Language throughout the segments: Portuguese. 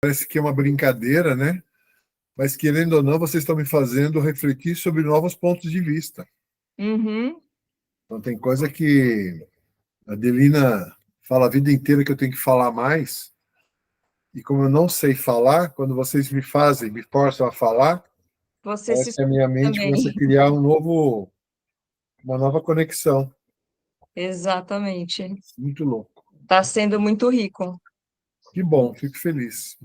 parece que é uma brincadeira, né? Mas, querendo ou não, vocês estão me fazendo refletir sobre novos pontos de vista. Uhum. Então, tem coisa que a Adelina fala a vida inteira que eu tenho que falar mais, e como eu não sei falar, quando vocês me forçam a falar, Você se parece que a minha escuta mente começa a também. criar uma nova conexão. Exatamente. Muito louco. Está sendo muito rico. Que bom, fico feliz.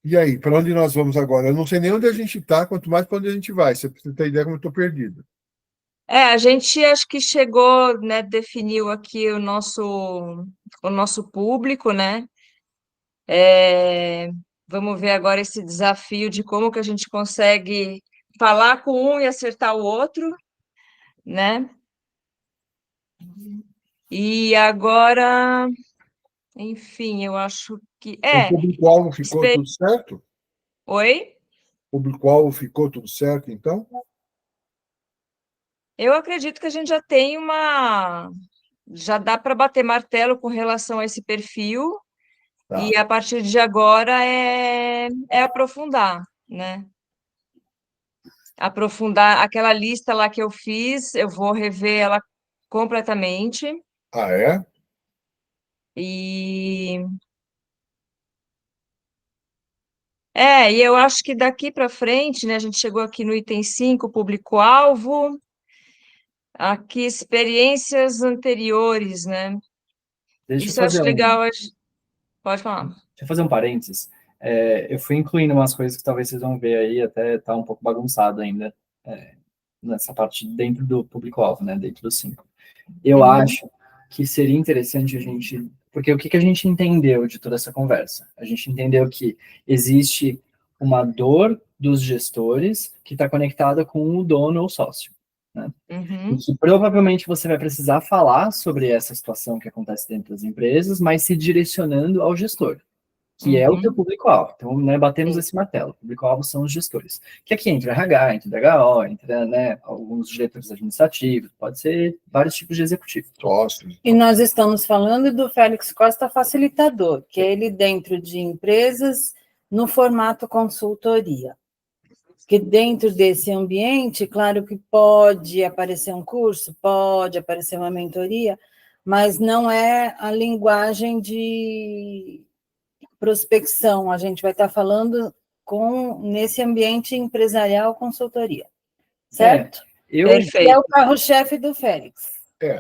E aí, para onde nós vamos agora? Eu não sei nem onde a gente está, quanto mais para onde a gente vai. Você precisa ter ideia como eu estou perdido. A gente acho que chegou, né, definiu aqui o nosso público, né? É, vamos ver agora esse desafio de como que a gente consegue falar com um e acertar o outro, né? E agora, enfim, eu acho que O público-alvo ficou espe- tudo certo? Oi? O público-alvo ficou tudo certo, então? Eu acredito que a gente já dá para bater martelo com relação a esse perfil. Tá. E a partir de agora é aprofundar, né? Aprofundar aquela lista lá que eu fiz, eu vou rever ela completamente. Ah, é? E e eu acho que daqui para frente, né, a gente chegou aqui no item 5, público-alvo, aqui experiências anteriores, né? Deixa eu Isso eu fazer acho um, legal. Pode falar. deixa eu fazer um parênteses. Eu fui incluindo umas coisas que talvez vocês vão ver aí, até tá um pouco bagunçado ainda, nessa parte dentro do público-alvo, né, dentro do 5. Eu Uhum, acho que seria interessante a gente... Porque o que que a gente entendeu de toda essa conversa? A gente entendeu que existe uma dor dos gestores que está conectada com o dono ou sócio, né? E uhum, que provavelmente você vai precisar falar sobre essa situação que acontece dentro das empresas, mas se direcionando ao gestor, que é o teu uhum. público-alvo. Então, né, batemos Sim. esse martelo. O público-alvo são os gestores. Que aqui entra RH, entra DHO, entra, né, alguns diretores administrativos, pode ser vários tipos de executivo. Sócios. E nós estamos falando do Félix Costa Facilitador, que é ele dentro de empresas no formato consultoria. Que dentro desse ambiente, claro que pode aparecer um curso, pode aparecer uma mentoria, mas não é a linguagem de prospecção. A gente vai estar falando nesse ambiente empresarial consultoria, certo? Eu, E é Perfeito. o carro-chefe do Félix.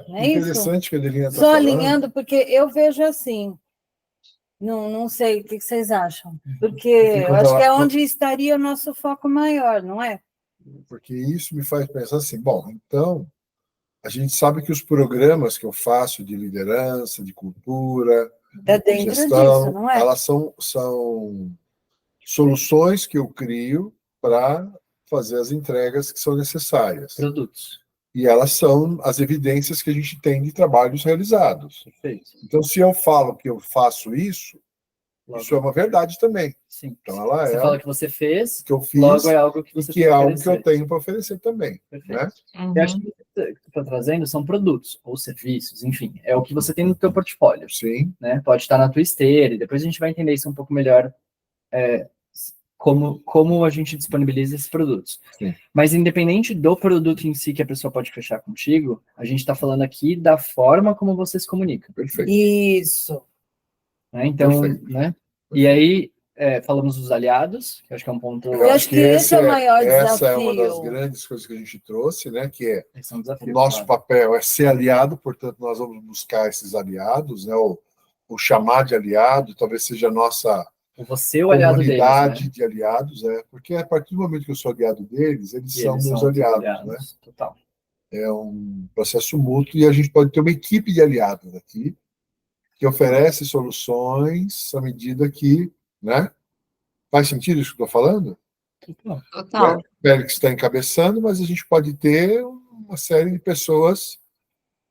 Não é isso? Interessante que a Adelina está Só falando, alinhando, porque eu vejo assim, não sei o que vocês acham, porque porque eu acho que é onde estaria o nosso foco maior, não é? porque isso me faz pensar assim, bom, então, a gente sabe que os programas que eu faço de liderança, de cultura, Está de dentro disso, gestão, não é? elas são soluções que eu crio para fazer as entregas que são necessárias. produtos. E elas são as evidências que a gente tem de trabalhos realizados. Perfeito. Então, se eu falo que eu faço isso, Logo, isso é uma verdade também. sim. Então, ela Você é fala o que você fez, que eu fiz logo é algo que e você que tem é a algo que eu oferecer. tenho para oferecer também. Perfeito. Né? Eu acho que o que você está trazendo são produtos ou serviços, enfim, é o que você tem no teu portfólio, Sim, né? Pode estar na tua esteira, e depois a gente vai entender isso um pouco melhor, como a gente disponibiliza esses produtos. sim. Mas independente do produto em si que a pessoa pode fechar contigo, a gente está falando aqui da forma como você se comunica. Perfeito. Isso. Né? Então, Perfeito. né? E aí, falamos dos aliados, que eu acho que é um ponto... Eu acho que esse é o maior essa é uma das desafio. grandes coisas que a gente trouxe, né? Que é Esse é um o desafio, nosso claro. papel é ser aliado, portanto, nós vamos buscar esses aliados, né? Ou chamar de aliado, talvez seja a nossa Você é o aliado deles, comunidade né? de aliados, porque a partir do momento que eu sou aliado deles, eles E são eles meus são teus aliados, né? aliados, total. É um processo mútuo e a gente pode ter uma equipe de aliados aqui que oferece soluções à medida que, né? Faz sentido isso que eu estou falando? Total. Total. O Félix está encabeçando, mas a gente pode ter uma série de pessoas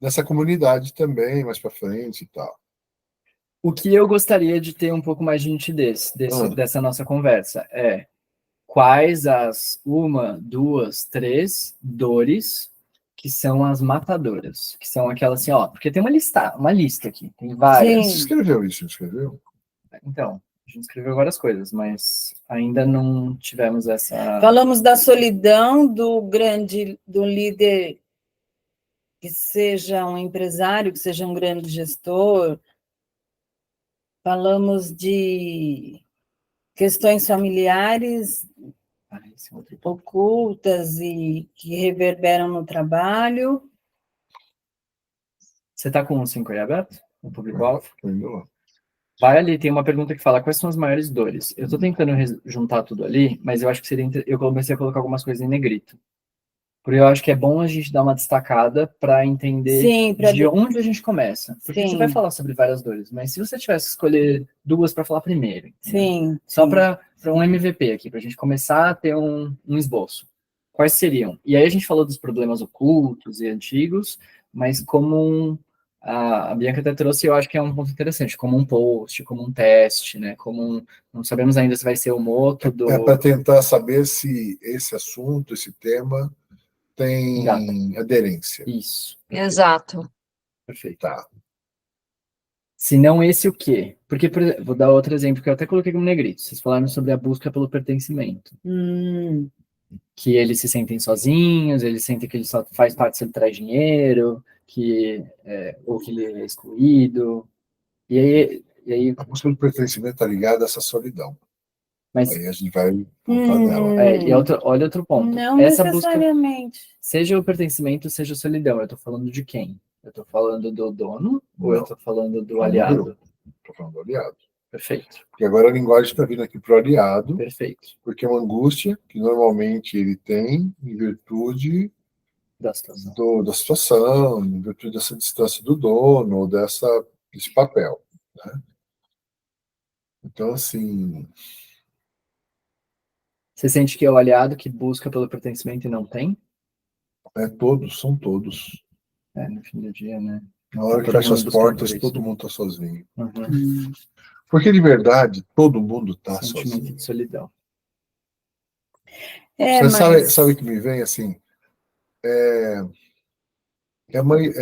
nessa comunidade também, mais para frente e tal. O que eu gostaria de ter um pouco mais de nitidez dessa nossa conversa é quais as uma, duas, três dores que são as matadoras, que são aquelas assim, ó, porque tem uma lista aqui, tem Você várias. Sim. escreveu isso, não escreveu? Então, a gente escreveu várias coisas, mas ainda não tivemos essa... Falamos da solidão do líder que seja um empresário, que seja um grande gestor. Falamos de questões familiares esse é outro... ocultas e que reverberam no trabalho. Você está com o 5 aí aberto? O público-alvo? Tô indo lá. Vai ali, tem uma pergunta que fala quais são as maiores dores. Eu estou tentando juntar tudo ali, mas eu acho que seria... Eu comecei a colocar algumas coisas em negrito. Porque eu acho que é bom a gente dar uma destacada para entender Sim, de onde a gente começa. Porque a gente Sim. vai falar sobre várias dores, mas se você tivesse que escolher duas para falar primeiro, entendeu? Sim. Só sim. para um MVP aqui, para a gente começar a ter um esboço. Quais seriam? E aí a gente falou dos problemas ocultos e antigos, mas como a Bianca até trouxe, eu acho que é um ponto interessante, como um post, como um teste, né? Não sabemos ainda se vai ser o moto do... É para tentar saber se esse assunto, esse tema, tem Engata. aderência. Isso. Exato. Perfeito. Tá. Se não esse, o quê? Porque, por exemplo, vou dar outro exemplo que eu até coloquei como negrito. Vocês falaram sobre a busca pelo pertencimento. Que eles se sentem sozinhos, eles sentem que ele só faz parte se ele traz dinheiro, ou que ele é excluído. E aí A busca do pertencimento está ligada a essa solidão. mas, Aí a gente vai contar dela. olha outro ponto. Não Essa busca, necessariamente. seja o pertencimento, seja a solidão, eu estou falando de quem? Eu estou falando do dono ou eu Não. estou falando do Do aliado? grupo. Estou falando do aliado. Perfeito, Porque agora a linguagem está vindo aqui para o aliado, perfeito. porque é uma angústia que normalmente ele tem em virtude Da situação. da situação, em virtude dessa distância do dono, ou desse papel. Né? Então, assim, Você sente que é o aliado que busca pelo pertencimento e não tem? são todos. No fim do dia, né? Na hora que Todo fecha mundo as buscando portas, por isso. todo mundo está sozinho. Uhum. Porque, de verdade, todo mundo está Sentimento sozinho. de solidão. Você sabe o que me vem, assim, é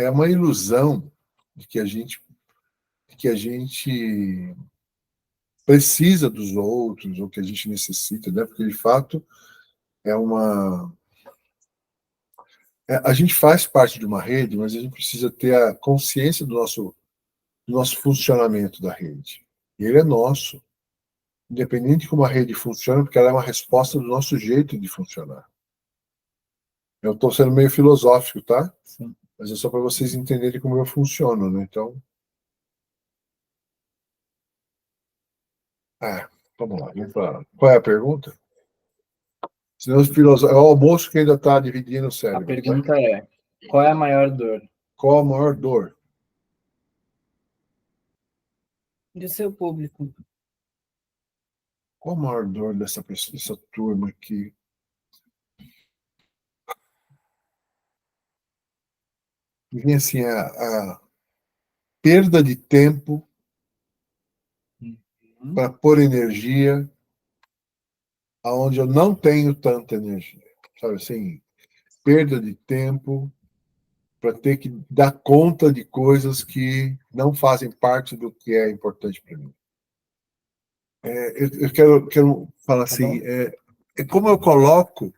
uma ilusão de que a gente precisa dos outros, ou que a gente necessita, né? Porque, de fato, a gente faz parte de uma rede, mas a gente precisa ter a consciência do nosso funcionamento da rede. E ele é nosso, independente de como a rede funciona, porque ela é uma resposta do nosso jeito de funcionar. Eu estou sendo meio filosófico, tá? Sim. Mas é só para vocês entenderem como eu funciono, né? Então, vamos lá. Qual é a pergunta? Senão é o almoço que ainda está dividindo o A cérebro. pergunta é, qual é a maior dor? Qual a maior dor? Do seu público. Qual a maior dor dessa turma aqui? E vem assim, a perda de tempo para pôr energia aonde eu não tenho tanta energia. Sabe assim, perda de tempo para ter que dar conta de coisas que não fazem parte do que é importante para mim. Eu quero falar assim, é como eu coloco,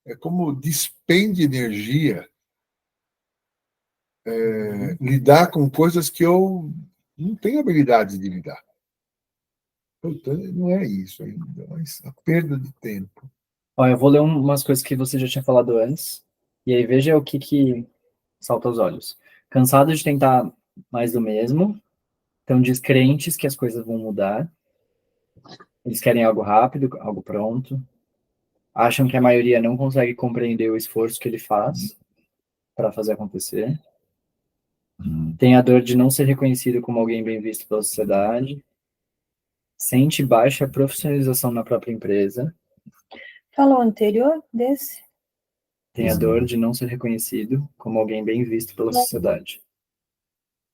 é como despende energia lidar com coisas que eu não tenho habilidade de lidar. Não é isso ainda, mas a perda de tempo. Ó, eu vou ler umas coisas que você já tinha falado antes, e aí veja o que salta aos olhos. Cansado de tentar mais do mesmo, estão descrentes que as coisas vão mudar, eles querem algo rápido, algo pronto, acham que a maioria não consegue compreender o esforço que ele faz para fazer acontecer, tem a dor de não ser reconhecido como alguém bem visto pela sociedade, sente baixa profissionalização na própria empresa, Falou anterior desse? tem a dor de não ser reconhecido como alguém bem visto pela sociedade.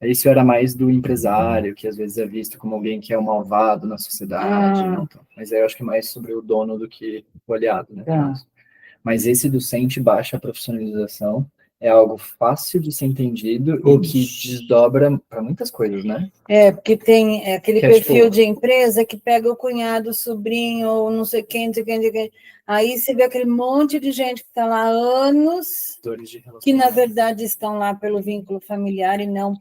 Isso era mais do empresário, que às vezes é visto como alguém que é um malvado na sociedade. Não, mas aí eu acho que é mais sobre o dono do que o aliado, né? Mas esse do sente baixa profissionalização é algo fácil de ser entendido e Todos. que desdobra para muitas coisas, né? Porque tem aquele Que é, perfil tipo, de empresa que pega o cunhado, o sobrinho, ou não sei quem, não sei quem, não sei quem. Aí você vê aquele monte de gente que está lá há anos, dores de que na relacionamento. verdade estão lá pelo vínculo familiar e não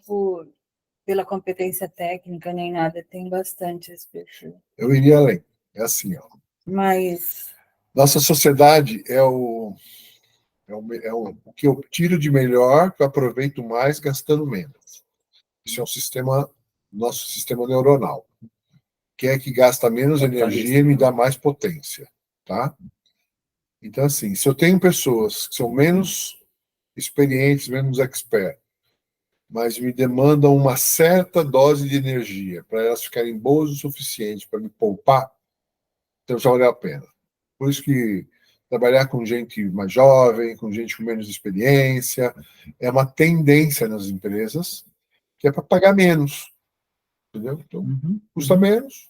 pela competência técnica nem nada. Tem bastante esse perfil. Eu iria além. É assim, ó. Mas Nossa sociedade o que eu tiro de melhor, que eu aproveito mais gastando menos. Isso é nosso sistema neuronal. Que é que gasta menos energia e me dá mais potência, tá? Então, assim, se eu tenho pessoas que são menos experientes, menos expert, mas me demandam uma certa dose de energia para elas ficarem boas o suficiente para me poupar, então já valeu a pena. Por isso que trabalhar com gente mais jovem, com gente com menos experiência, é uma tendência nas empresas, que é para pagar menos. Entendeu? Então, custa menos.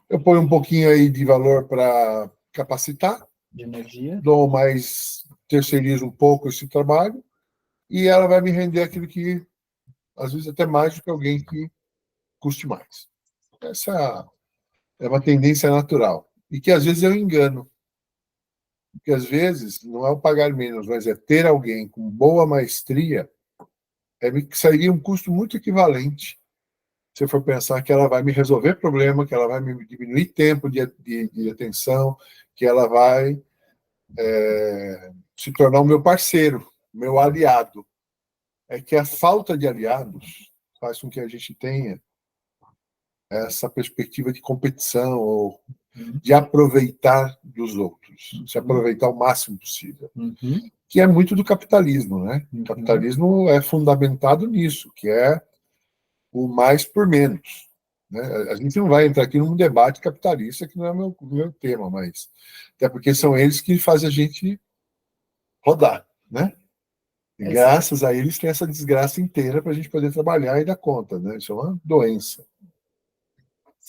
Eu ponho um pouquinho aí de valor para capacitar, De energia. dou mais, terceirizo um pouco esse trabalho, e ela vai me render aquilo que, às vezes, até mais do que alguém que custe mais. Essa é uma tendência natural. E que, às vezes, eu engano. Porque, às vezes, não é o pagar menos, mas é ter alguém com boa maestria, que sairia um custo muito equivalente. Se eu for pensar que ela vai me resolver problema, que ela vai me diminuir tempo de atenção, que ela vai se tornar o meu parceiro, meu aliado. É que a falta de aliados faz com que a gente tenha essa perspectiva de competição ou de aproveitar dos outros, se aproveitar o máximo possível, que é muito do capitalismo, né? O capitalismo é fundamentado nisso, que é o mais por menos. Né? A gente não vai entrar aqui num debate capitalista, que não é meu tema, mas até porque são eles que fazem a gente rodar, né? E graças a eles tem essa desgraça inteira para a gente poder trabalhar e dar conta, né? Isso é uma doença.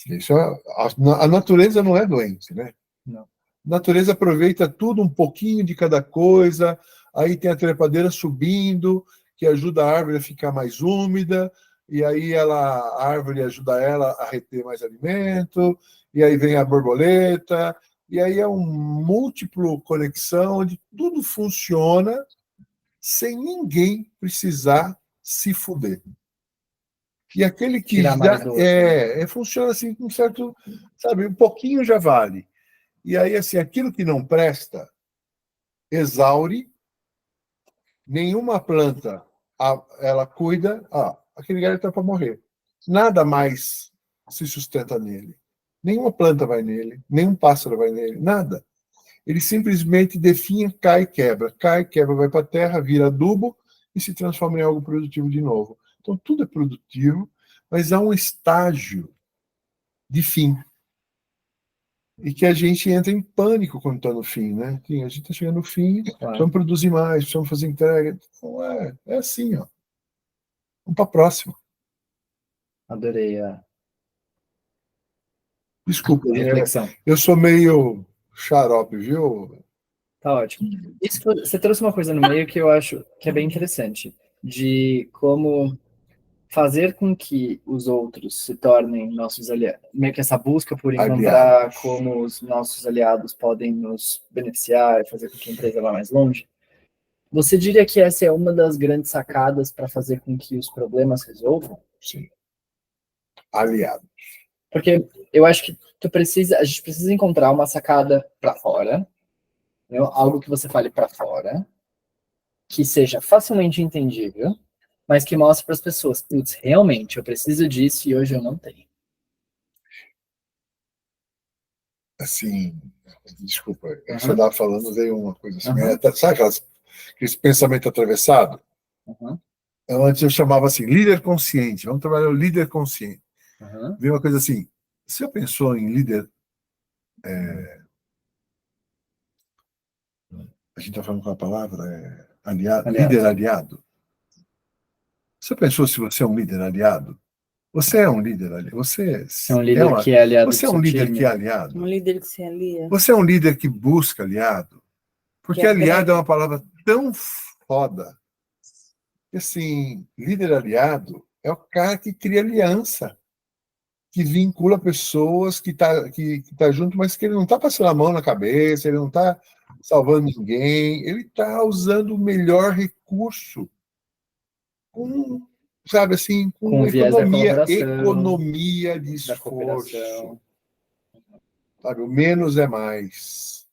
Isso a natureza não é doente, né? Não. A natureza aproveita tudo, um pouquinho de cada coisa, aí tem a trepadeira subindo, que ajuda a árvore a ficar mais úmida, e aí a árvore ajuda ela a reter mais alimento, e aí vem a borboleta, e aí é um múltiplo conexão onde tudo funciona sem ninguém precisar se fuder. E aquele que Tirar mais do outro, funciona assim com certo, sabe, um pouquinho já vale. E aí, assim, aquilo que não presta, exaure, nenhuma planta ela cuida, aquele galho está para morrer. Nada mais se sustenta nele. Nenhuma planta vai nele, nenhum pássaro vai nele, nada. Ele simplesmente definha, cai, quebra, vai para a terra, vira adubo e se transforma em algo produtivo de novo. Então, tudo é produtivo, mas há um estágio de fim. E que a gente entra em pânico quando está no fim, né? A gente está chegando no fim, vamos produzir mais, precisamos fazer entrega. Então, é assim, ó. Vamos para a próxima. Adorei a Desculpa, reflexão. eu sou meio xarope, viu? Tá ótimo. Você trouxe uma coisa no meio que eu acho que é bem interessante, de como fazer com que os outros se tornem nossos aliados, meio que essa busca por encontrar como os nossos aliados podem nos beneficiar e fazer com que a empresa vá mais longe. Você diria que essa é uma das grandes sacadas para fazer com que os problemas resolvam? Sim. Aliados. Porque eu acho que a gente precisa encontrar uma sacada para fora, né? Algo que você fale para fora, que seja facilmente entendível, mas que mostre para as pessoas, putz, realmente, eu preciso disso e hoje eu não tenho. Assim, desculpa, você estava falando, veio uma coisa assim, sabe aquele pensamento atravessado? Antes eu chamava assim, líder consciente, vamos trabalhar o líder consciente. Veio uma coisa assim, você já pensou em líder... a gente está falando com a palavra aliado. Líder aliado. Você pensou se você é um líder aliado? Você é um líder aliado. Você é um líder que é aliado. Você é um líder que é aliado. Um líder que se alia. Você é um líder que busca aliado. Porque aliado é uma palavra tão foda E, assim, líder aliado é o cara que cria aliança, que vincula pessoas, que tá junto, mas que ele não está passando a mão na cabeça, ele não está salvando ninguém, ele está usando o melhor recurso, com, sabe assim, Com com o viés da colaboração, economia de da esforço. cooperação. Sabe? O menos é mais.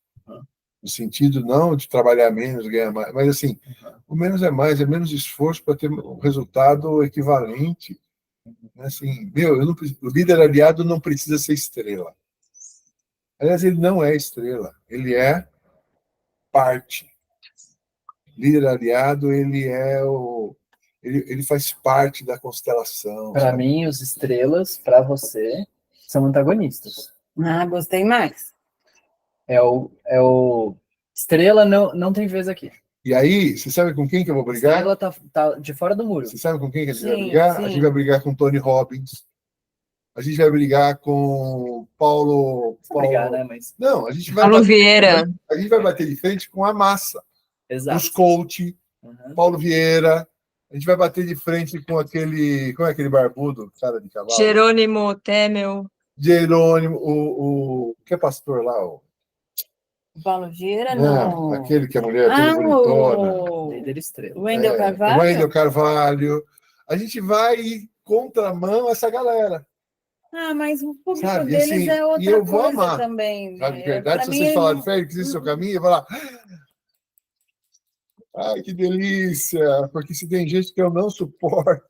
No sentido não de trabalhar menos, ganhar mais, mas assim, o menos é menos esforço para ter um resultado equivalente. Assim, o líder aliado não precisa ser estrela. Aliás, ele não é estrela, ele é parte. Líder aliado, ele faz parte da constelação. Para mim, os estrelas, para você, são antagonistas. Ah, gostei mais. É o estrela não tem vez aqui. E aí, você sabe com quem que eu vou brigar? Estrela tá de fora do muro. Você sabe com quem que a gente vai Sim, brigar? sim. A gente vai brigar com Tony Robbins. A gente vai brigar com Paulo. Não brigar, né? Mas Não, a gente vai Paulo bater, Vieira. a gente vai bater de frente com a massa. exato. Os coach, Uhum. Paulo Vieira. A gente vai bater de frente com aquele. Como é aquele barbudo, cara de cavalo? Jerônimo Temel. Jerônimo, o que é pastor lá? Paulo Vieira, Não, não. aquele que a mulher é toda bonitona. O Líder estrela. Wendel Carvalho? Wendel Carvalho. A gente vai ir contramão essa galera. Ah, mas o público Sabe, deles assim, é e outra eu vou coisa amar. também. Sabe, de Pra verdade, se mim, vocês ele falarem, não- Félix, esse é o seu caminho, eu vou lá. Ai, que delícia! Porque se tem gente que eu não suporto.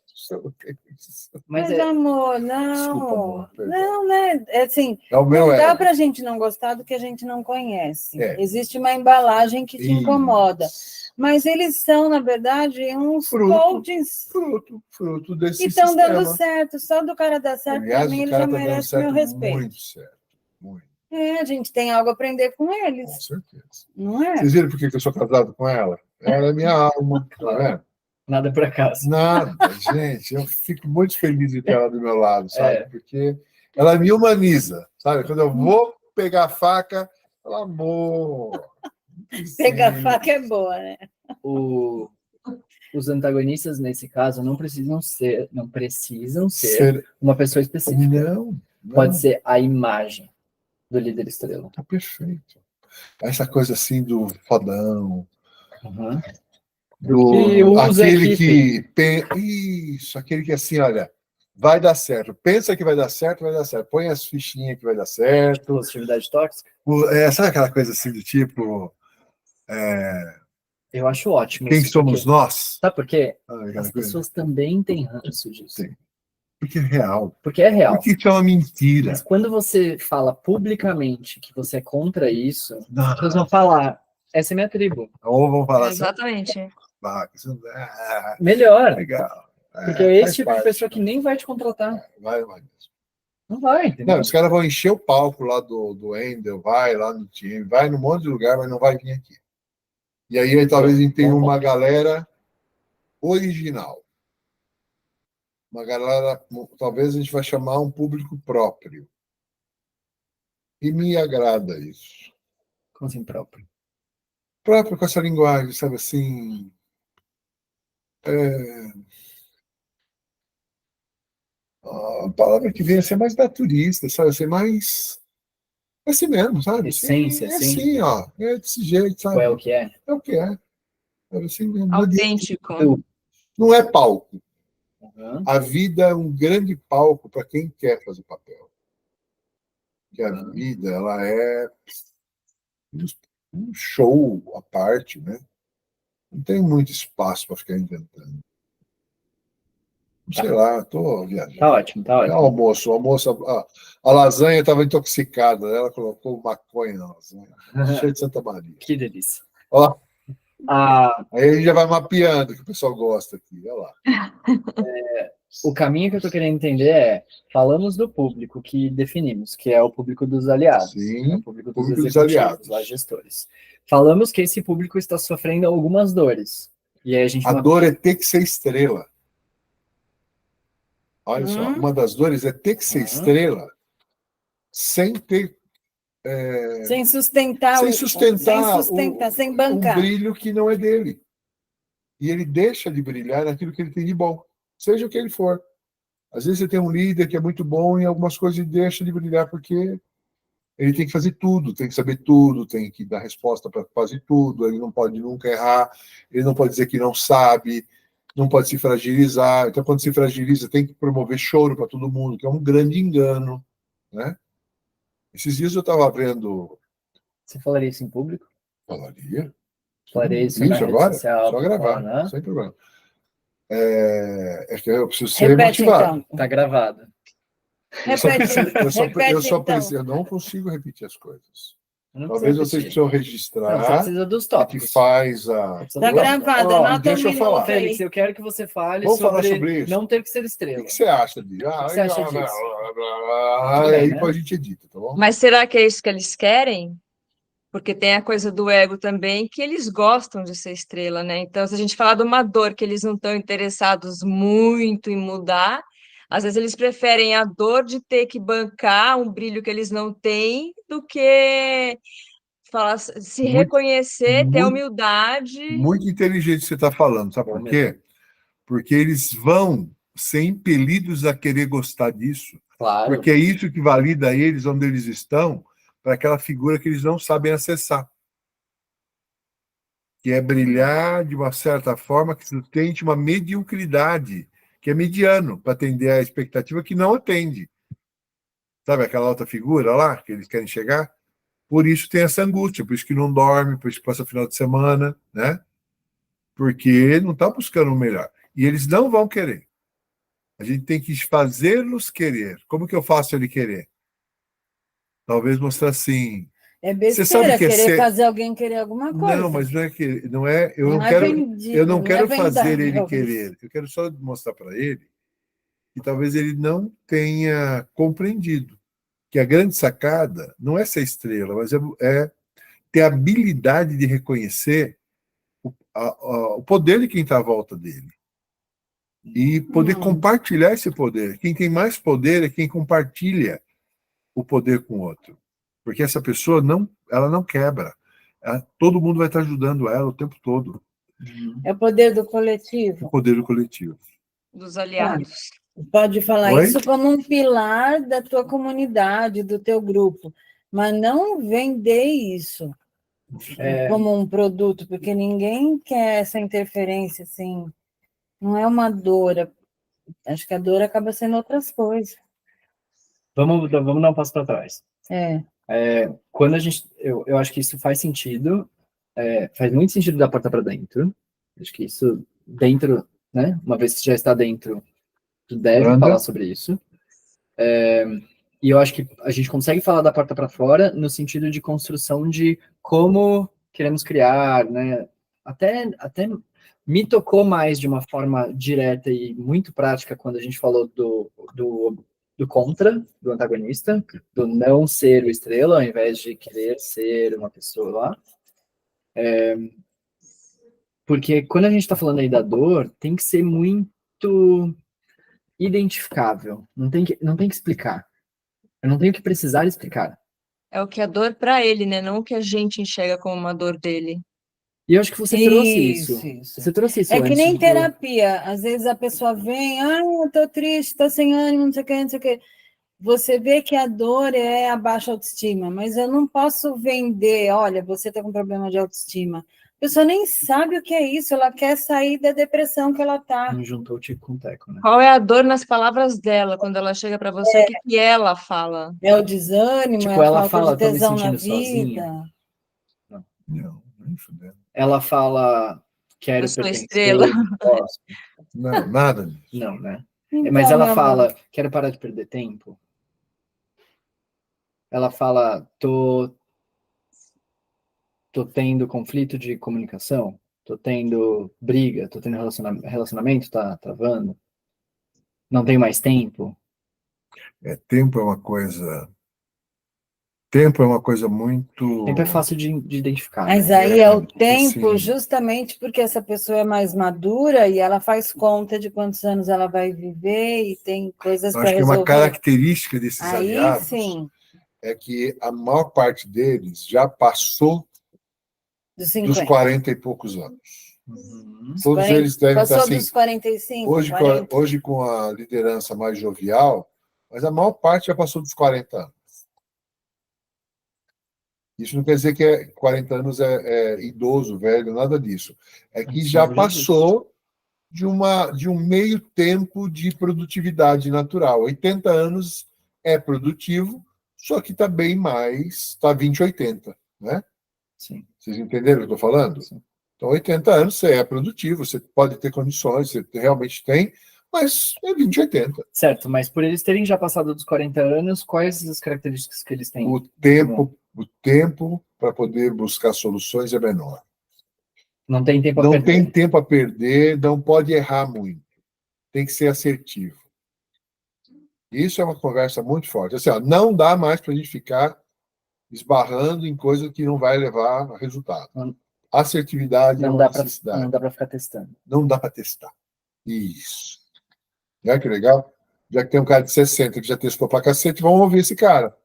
Mas Mas, amor, Desculpa, amor, perdão. não, né? É assim, É o meu não dá ego. pra gente não gostar do que a gente não conhece. É. Existe uma embalagem que te incomoda. Isso. Mas eles são, na verdade, uns Fruto. coaches Fruto desse que estão sistema. dando certo. Só do cara dar certo, Aliás, pra mim, o ele cara já tá dando merece meu certo, respeito. muito certo. Muito, É, a gente tem algo a aprender com com eles, certeza. não é? Vocês viram por que eu sou casado com ela? Ela é minha alma, tá vendo? nada por acaso. Nada, gente. Eu fico muito feliz de ter ela do meu lado, sabe? É. Porque ela me humaniza, sabe? Quando eu vou pegar a faca, ela, amor. Pegar sim. faca é boa, né? Os antagonistas, nesse caso, não precisam ser Ser- uma pessoa específica. Não, Pode ser a imagem do líder estrela. tá perfeito. Essa coisa assim do fodão, Uhum. do Que usa a aquele equipe. isso, aquele que assim, olha, vai dar certo. Pensa que vai dar certo, vai dar certo. Põe as fichinhas que vai dar certo. Positividade tóxica. Sabe aquela coisa assim do tipo, Eu acho ótimo quem isso. somos porque- nós? Sabe por quê? Sabe aquela As coisa? pessoas também têm ranço disso. Tem. Porque é real. Porque é real. Porque isso é uma mentira. Mas quando você fala publicamente que você é contra isso, as Não. pessoas vão falar, essa é minha tribo. Ou vão falar assim, Exatamente. isso não é Melhor. legal. Porque é faz esse tipo de parte. pessoa que nem vai te contratar. Vai. Não vai, entendeu? Não, os caras vão encher o palco lá do Endel, vai lá no time, vai num monte de lugar, mas não vai vir aqui. E aí talvez a gente tenha uma galera original. Uma galera, talvez a gente vai chamar um público próprio. E me agrada isso. Como assim próprio? Próprio com essa linguagem, sabe assim. A palavra que vem a ser mais naturista, sabe? Ser mais. É assim mesmo, sabe? Essência, é assim? assim, ó. É desse jeito, sabe? Ou é o que é? É o que é. É assim mesmo. Não adianta. Autêntico. Não é palco. Uhum. A vida é um grande palco para quem quer fazer papel. Porque a vida, ela é um show à parte, né? Não tem muito espaço para ficar inventando. Sei lá, estou viajando. Tá ótimo, tá É ótimo. o almoço, a lasanha estava intoxicada, ela colocou maconha na lasanha, cheio de Santa Maria. Que delícia. Ó, Ah, aí a gente já vai mapeando que o pessoal gosta aqui, olha lá. o caminho que eu tô querendo entender é, falamos do público que definimos, que é o público dos aliados, Sim, é o público dos público dos executivos, aliados. lá, gestores. Falamos que esse público está sofrendo algumas dores. E aí a gente A dor é ter que ser estrela. Olha só, uma das dores é ter que ser estrela sem ter. Sem sustentar, Sem sustentar sem bancar. um brilho que não é dele. e ele deixa de brilhar naquilo que ele tem de bom, seja o que ele for. Às vezes você tem um líder que é muito bom em algumas coisas e deixa de brilhar porque ele tem que fazer tudo, tem que saber tudo, tem que dar resposta para quase tudo, ele não pode nunca errar, ele não pode dizer que não sabe, não pode se fragilizar. Então, quando se fragiliza, tem que promover choro para todo mundo, que é um grande engano, né? Esses dias eu estava vendo... Você falaria isso em público? Falaria. Falaria isso na rede agora? social? Só gravar, Né? sem problema. É que eu preciso ser Repete, motivado. então. Tá gravado. Repete, então. Eu não consigo repetir as coisas. Não Talvez precisa vocês repetir. precisam Não, você registrar precisa dos o que tópicos. faz a... Precisa Tá dos gravado, Ó, anota deixa eu um falar. minuto Félix, aí. eu quero que você fale Vamos falar sobre sobre isso? não ter que ser O estrela. que você acha disso? que você acha disso? Tudo E bem, aí né? depois a gente edita, tá bom? Mas será que é isso que eles querem? Porque tem a coisa do ego também, que eles gostam de ser estrela, né? Então, se a gente falar de uma dor que eles não estão interessados muito em mudar, às vezes eles preferem a dor de ter que bancar um brilho que eles não têm, do que falar, se Muito, reconhecer, ter muito, humildade. muito inteligente você está falando, sabe Bom por quê? Porque eles vão ser impelidos a querer gostar disso, Claro. porque é isso que valida eles onde eles estão, para aquela figura que eles não sabem acessar. Que é brilhar de uma certa forma que sustente uma mediocridade, que é mediano, para atender a expectativa que não atende. Sabe aquela outra figura lá que eles querem chegar? Por isso tem essa angústia, por isso que não dorme, por isso que passa o final de semana, né? Porque não está buscando o melhor. E eles não vão querer. A gente tem que fazê-los querer. Como que eu faço ele querer? Talvez mostrar assim. É Você sabe besteira que é querer ser... fazer alguém querer alguma coisa. Não, mas não é que não é. Eu Não não é quero. vendido, Eu não não é quero fazer ele vendável querer. isso. Eu quero só mostrar para ele que talvez ele não tenha compreendido que a grande sacada não é ser estrela, mas é ter a habilidade de reconhecer o poder de quem está à volta dele e poder compartilhar esse poder. Quem tem mais poder é quem compartilha o poder com o outro, porque essa pessoa ela não quebra. Todo mundo vai estar ajudando ela o tempo todo. É o poder do O coletivo. poder do coletivo. Dos aliados. Pode falar Oi? isso como um pilar da tua comunidade, do teu grupo, mas não vender isso como um produto, porque ninguém quer essa interferência, assim. Não é uma dor. Acho que a dor acaba sendo outras coisas. Vamos dar um passo para trás. É. Quando a gente, eu acho que isso faz sentido, faz muito sentido da porta para dentro. Acho que isso dentro, né? Uma vez que já está dentro, tu deve falar sobre isso. E eu acho que a gente consegue falar da porta para fora no sentido de construção de como queremos criar, né? Até me tocou mais de uma forma direta e muito prática quando a gente falou do contra, do antagonista, do não ser o estrela, ao invés de querer ser uma pessoa lá. Porque quando a gente está falando aí da dor, tem que ser muito identificável, não tem que explicar. Eu não tenho que precisar explicar. É o que é dor para ele, né? Não o que a gente enxerga como uma dor dele. E eu acho que você trouxe isso. Isso. Você trouxe isso É que antes nem do- terapia. Às vezes a pessoa vem, eu tô triste, tô sem ânimo, não sei o que, não sei o que. Você vê que a dor é a baixa autoestima, mas eu não posso vender, olha, você tá com problema de autoestima. A pessoa nem sabe o que é isso, ela quer sair da depressão que ela tá. Não juntou o Tico com o Teco, né? Qual é a dor nas palavras dela quando ela chega para você? O que que ela fala? É o desânimo, Tipo, é a ela falta fala, de tô me tesão na sentindo sozinha. vida. Não, nem fudendo. Ela fala, quero Eu sou pertencer, estrela. gosto. Não, nada disso. Não, né? Então, Mas ela meu fala, amor, quero parar de perder tempo. Ela fala, tô tendo conflito de comunicação, tô tendo briga, tô tendo relacionamento, tá travando. Não tenho mais tempo. Tempo é uma coisa. Tempo é uma coisa muito. Tempo é fácil de identificar, mas né? aí é o tempo assim, justamente porque essa pessoa é mais madura e ela faz conta de quantos anos ela vai viver e tem coisas eu para acho que é uma resolver. característica desses Aí aliados sim, é que a maior parte deles já passou dos dos 50. 40 e poucos anos. Uhum. Todos eles devem estar Passou assim. dos 45, Hoje, 40. hoje, com a liderança mais jovial, mas a maior parte já passou dos 40 anos. Isso não quer dizer que 40 anos é idoso, velho, nada disso. É que já passou de um meio tempo de produtividade natural. 80 anos é produtivo, só que está bem mais, está 20-80, né? Sim. Vocês entenderam o que eu estou falando? Sim. Então, 80 anos você é produtivo, você pode ter condições, você realmente tem, mas é 20-80. Certo, mas por eles terem já passado dos 40 anos, quais as características que eles têm? O tempo para poder buscar soluções é menor. Não tem tempo a Não perder. tem tempo a perder, não pode errar muito. Tem que ser assertivo. Isso é uma conversa muito forte. Assim, ó, não dá mais para a gente ficar esbarrando em coisa que não vai levar a resultado. Assertividade é Não uma dá para necessidade. não dá para ficar testando. Não dá para testar. Isso. Né, que legal? Já que tem um cara de 60 que já testou pra cacete, vamos ouvir esse cara.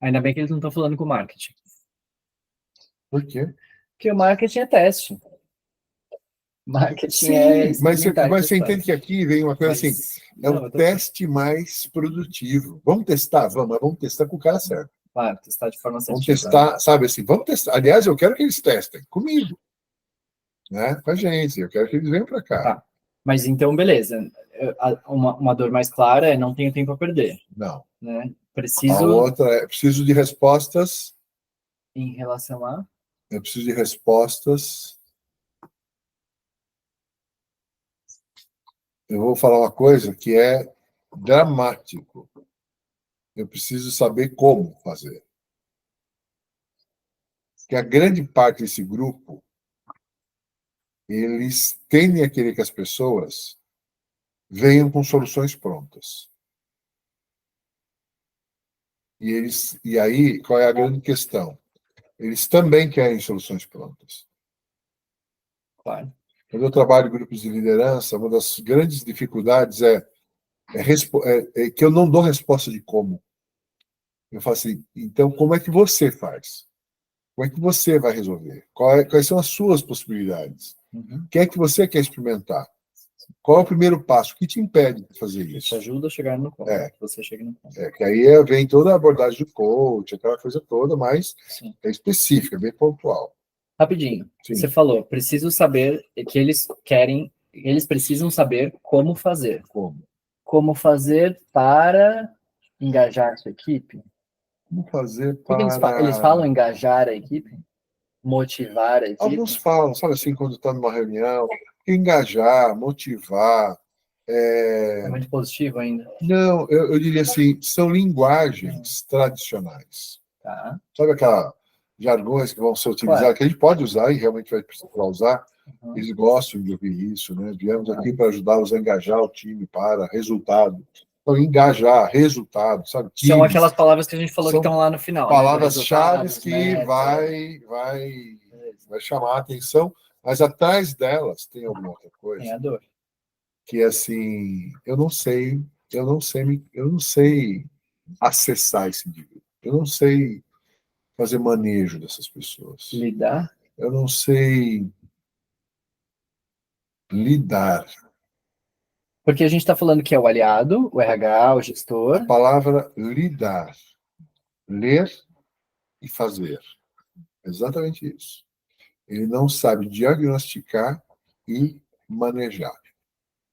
Ainda bem que eles não estão falando com o marketing. Por quê? Porque o marketing é teste. Marketing é Sim, mas experimentar e você testar. entende que aqui vem uma coisa assim, é Não, o eu tô- teste mais produtivo. Vamos testar? Vamos, mas vamos testar com o cara certo. Claro, testar de forma Vamos assertiva. testar, sabe assim, vamos testar. Aliás, eu quero que eles testem comigo, né? Com a gente, eu quero que eles venham para cá. Tá. Mas então, beleza. Uma dor mais clara é não tenho tempo a perder. Não. Né? A Preciso, outra é preciso de respostas. em relação a... Eu preciso de respostas. Eu vou falar uma coisa que é dramático. Eu preciso saber como fazer. Porque a grande parte desse grupo, eles tendem a querer que as pessoas venham com soluções prontas. E aí, qual é a grande questão? Eles também querem soluções prontas. Claro. Quando eu trabalho em grupos de liderança, uma das grandes dificuldades é que eu não dou resposta de como. Eu falo assim, então como é que você faz? Como é que você vai resolver? Quais são as suas possibilidades? Uhum. O que é que você quer experimentar? Qual é o primeiro passo? O que te impede de fazer Te isso? ajuda a chegar no ponto. É. Que você chega no ponto. Que aí vem toda a abordagem do coach, aquela coisa toda, mas Sim. é específica, bem pontual. Rapidinho. Sim. Você falou, preciso saber que eles precisam saber como fazer. Como? Como fazer para engajar a sua equipe? Como fazer O que para... eles falam engajar a equipe? Motivar a equipe? Alguns falam, sabe assim, quando está numa reunião, engajar, motivar. É muito positivo ainda. Não, eu diria assim, são linguagens tradicionais. Tá. Sabe aquelas jargões que vão ser utilizados, Claro. que a gente pode usar e realmente vai precisar usar? Uhum. Eles gostam de ouvir isso, né? Viemos aqui para ajudá-los a engajar o time para resultado. Então, engajar, resultado, sabe? São Times, aquelas palavras que a gente falou que são estão lá no final. palavras-chave que meta. vai chamar a atenção, mas atrás delas tem alguma outra coisa. Tem a dor. Que assim, eu não sei acessar esse indivíduo. Eu não sei fazer manejo dessas pessoas. Lidar. Eu não sei lidar. Porque a gente está falando que é o aliado, o RH, o gestor. A palavra lidar, ler e fazer. Exatamente isso. Ele não sabe diagnosticar e manejar.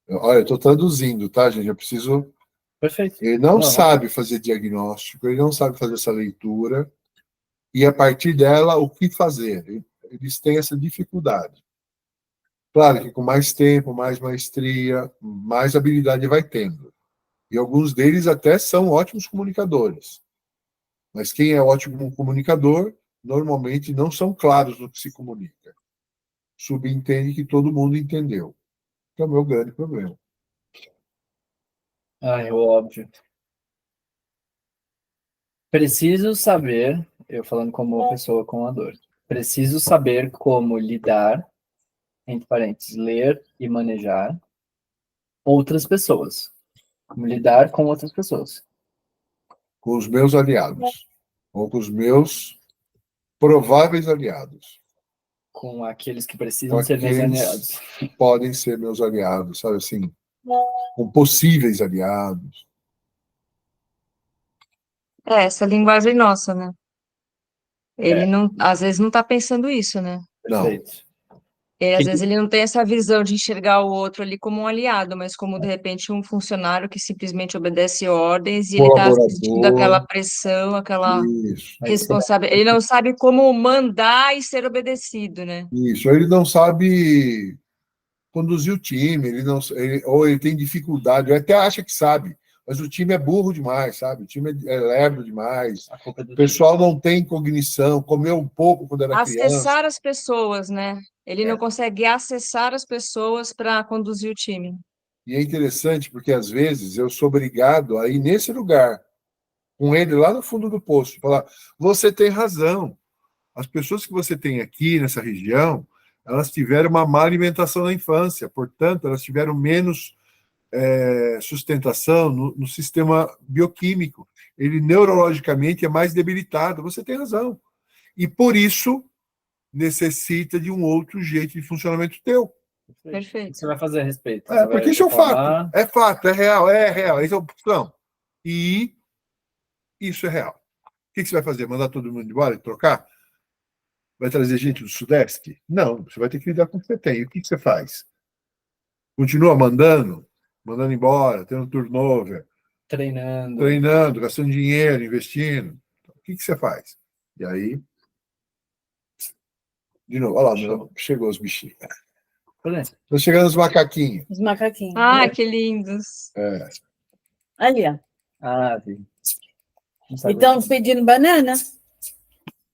Olha, eu estou traduzindo, tá, gente? Eu preciso. Perfeito. Ele não sabe fazer diagnóstico, ele não sabe fazer essa leitura, e a partir dela, o que fazer? Eles têm essa dificuldade. Claro que com mais tempo, mais maestria, mais habilidade vai tendo. E alguns deles até são ótimos comunicadores. Mas quem é ótimo comunicador, normalmente não são claros no que se comunica. Subentende que todo mundo entendeu. Que é o meu grande problema. É óbvio. Preciso saber, eu falando como uma pessoa com a dor, preciso saber como lidar, entre parênteses, ler e manejar outras pessoas. Como lidar com outras pessoas. Com os meus aliados. Ou com os meus prováveis aliados. com aqueles que com precisam ser meus aqueles aliados. que podem ser meus aliados, sabe assim? Com possíveis aliados. É, essa linguagem nossa, né? Ele É. não, às vezes não está pensando isso, né? Não, Perfeito. Às vezes ele não tem essa visão de enxergar o outro ali como um aliado, mas como de repente um funcionário que simplesmente obedece ordens e ele está sentindo aquela colaborador, pressão, aquela isso, Mas responsabilidade. Ele não sabe como mandar e ser obedecido, né? isso. Ele não sabe conduzir o time, ele não, ou ele tem dificuldade, ele até acha que sabe, mas o time é burro demais, sabe? O time é lerdo demais. a culpa é do O pessoal não tem cognição, comeu um pouco quando era criança. Acessar as pessoas, né? Ele não consegue acessar as pessoas para conduzir o time. E é interessante porque, às vezes, eu sou obrigado a ir nesse lugar, com ele lá no fundo do poço, falar: você tem razão. As pessoas que você tem aqui nessa região, elas tiveram uma má alimentação na infância, portanto, elas tiveram menos sustentação no sistema bioquímico. Ele neurologicamente é mais debilitado. Você tem razão. E por isso necessita de um outro jeito de funcionamento teu. O Perfeito. que você vai fazer a respeito? É, Você porque vai isso é um reclamar? fato, é real, essa é a opção. E isso é real. O que você vai fazer? Mandar todo mundo embora e trocar? Vai trazer gente do Sudeste? Não, você vai ter que lidar com o que você tem. E o que você faz? Continua mandando embora, tendo turnover, Treinando. treinando, gastando dinheiro, investindo. O que você faz? E aí, de novo, olha lá, chegou os bichinhos. Estão chegando os macaquinhos. Os macaquinhos. Ah, que lindos. É. Ali, ó. Ah, vi. Não E sabe estão disso. pedindo banana?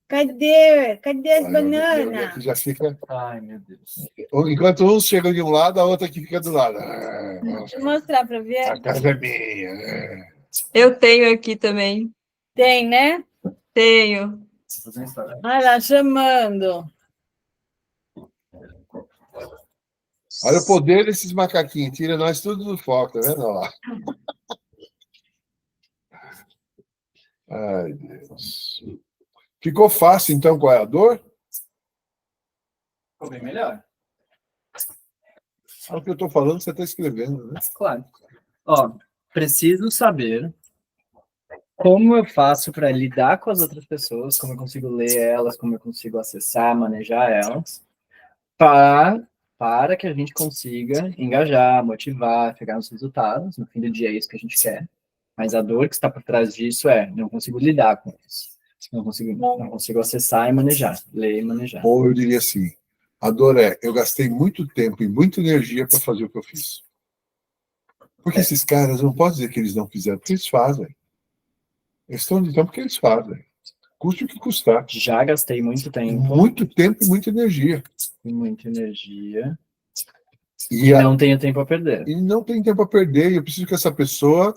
Cadê? Cadê as Aqui bananas? já fica. Ai, meu Deus. Enquanto uns chegam de um lado, a outra aqui fica do lado. Deixa eu mostrar para ver. A casa é minha. Eu tenho aqui também. Tem, né? Tenho. Vou fazer uma história. Olha lá, chamando. Olha o poder desses macaquinhos, tira nós tudo do foco, tá vendo? Olha lá. Ai, Deus. Ficou fácil, então, qual é a dor? Ficou bem melhor. É o que eu estou falando, você está escrevendo, né? Claro. Ó, preciso saber como eu faço para lidar com as outras pessoas, como eu consigo ler elas, como eu consigo acessar, manejar elas, para que a gente consiga engajar, motivar, chegar nos resultados. No fim do dia é isso que a gente quer. Mas a dor que está por trás disso é não consigo lidar com isso. Não consigo acessar e manejar, ler e manejar. Ou eu diria assim, a dor eu gastei muito tempo e muita energia para fazer o que eu fiz. Porque esses caras, não posso dizer que eles não fizeram, porque eles fazem. Eles estão dizendo porque eles fazem. Custe o que custar. Já gastei muito tempo. Muito tempo e muita energia. E muita energia. E não tenho tempo a perder. E não tem tempo a perder. E eu preciso que essa pessoa,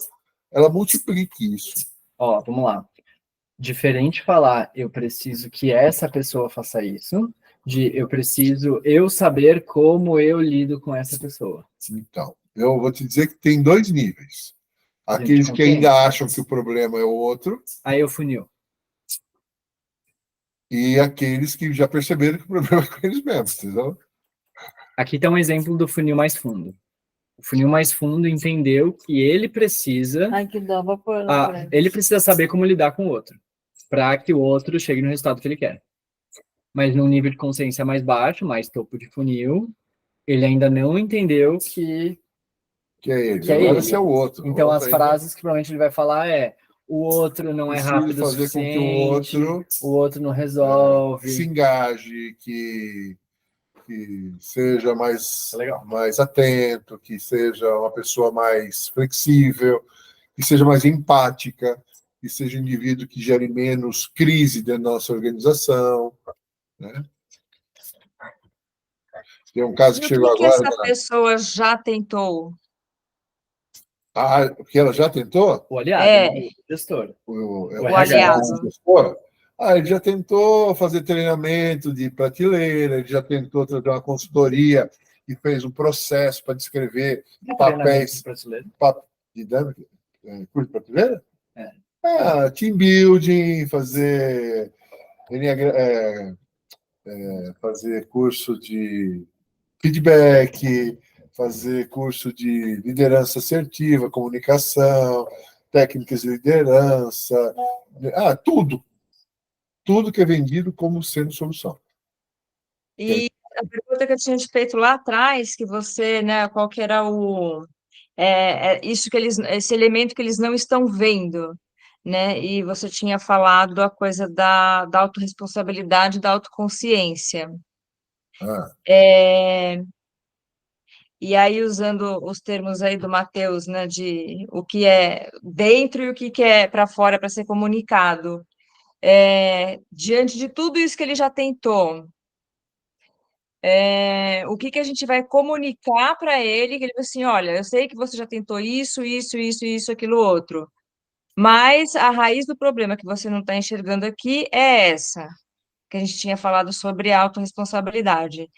ela multiplique isso. Ó, vamos lá. Diferente falar, eu preciso que essa pessoa faça isso, de eu preciso eu saber como eu lido com essa pessoa. Então, eu vou te dizer que tem dois níveis. Aqueles que ainda acham que o problema é o outro. Aí eu funil. E aqueles que já perceberam que o problema é com eles mesmos, entendeu? Aqui tem um exemplo do funil mais fundo. O funil mais fundo entendeu que ele precisa... Ai, que dó, vou pôr ele precisa saber como lidar com o outro, para que o outro chegue no resultado que ele quer. Mas num nível de consciência mais baixo, mais topo de funil, ele ainda não entendeu que é ele. Que agora ele. esse é o outro. Então, o outro as frases que provavelmente ele vai falar o outro não é rápido o fazer suficiente, com que o outro não resolve. Se engaje, que seja mais atento, que seja uma pessoa mais flexível, que seja mais empática, que seja um indivíduo que gere menos crise dentro da nossa organização. Né? Tem um caso que chegou agora... O que essa pessoa já tentou? Porque ela já tentou? O aliado, o gestor. O aliado. Ele já tentou fazer treinamento de prateleira, ele já tentou trazer uma consultoria e fez um processo para descrever papéis de curso de prateleira? Team building, fazer fazer curso de feedback, fazer curso de liderança assertiva, comunicação, técnicas de liderança, tudo. Tudo que é vendido como sendo solução. E a pergunta que eu tinha te feito lá atrás, que você, né, qual que era isso que esse elemento que eles não estão vendo, né? E você tinha falado a coisa da autorresponsabilidade, da autoconsciência. Ah, E aí, usando os termos aí do Matheus, né, de o que é dentro e o que é para fora para ser comunicado. Diante de tudo isso que ele já tentou, o que a gente vai comunicar para ele, que ele vai assim, olha, eu sei que você já tentou isso, aquilo outro, mas a raiz do problema que você não está enxergando aqui é essa, que a gente tinha falado sobre autorresponsabilidade.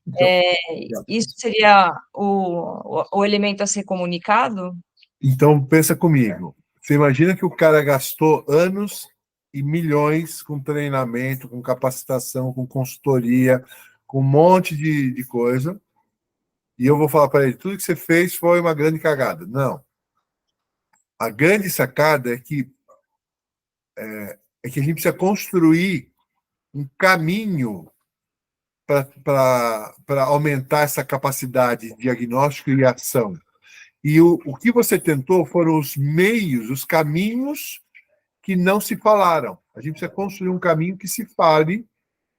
então, Isso seria o elemento a ser comunicado? então, pensa comigo. Você imagina que o cara gastou anos e milhões com treinamento, com capacitação, com consultoria, com um monte de coisa, e eu vou falar para ele, tudo que você fez foi uma grande cagada. Não. A grande sacada é que a gente precisa construir um caminho para aumentar essa capacidade de diagnóstico e ação. E o que você tentou foram os meios, os caminhos que não se falaram. A gente precisa construir um caminho que se fale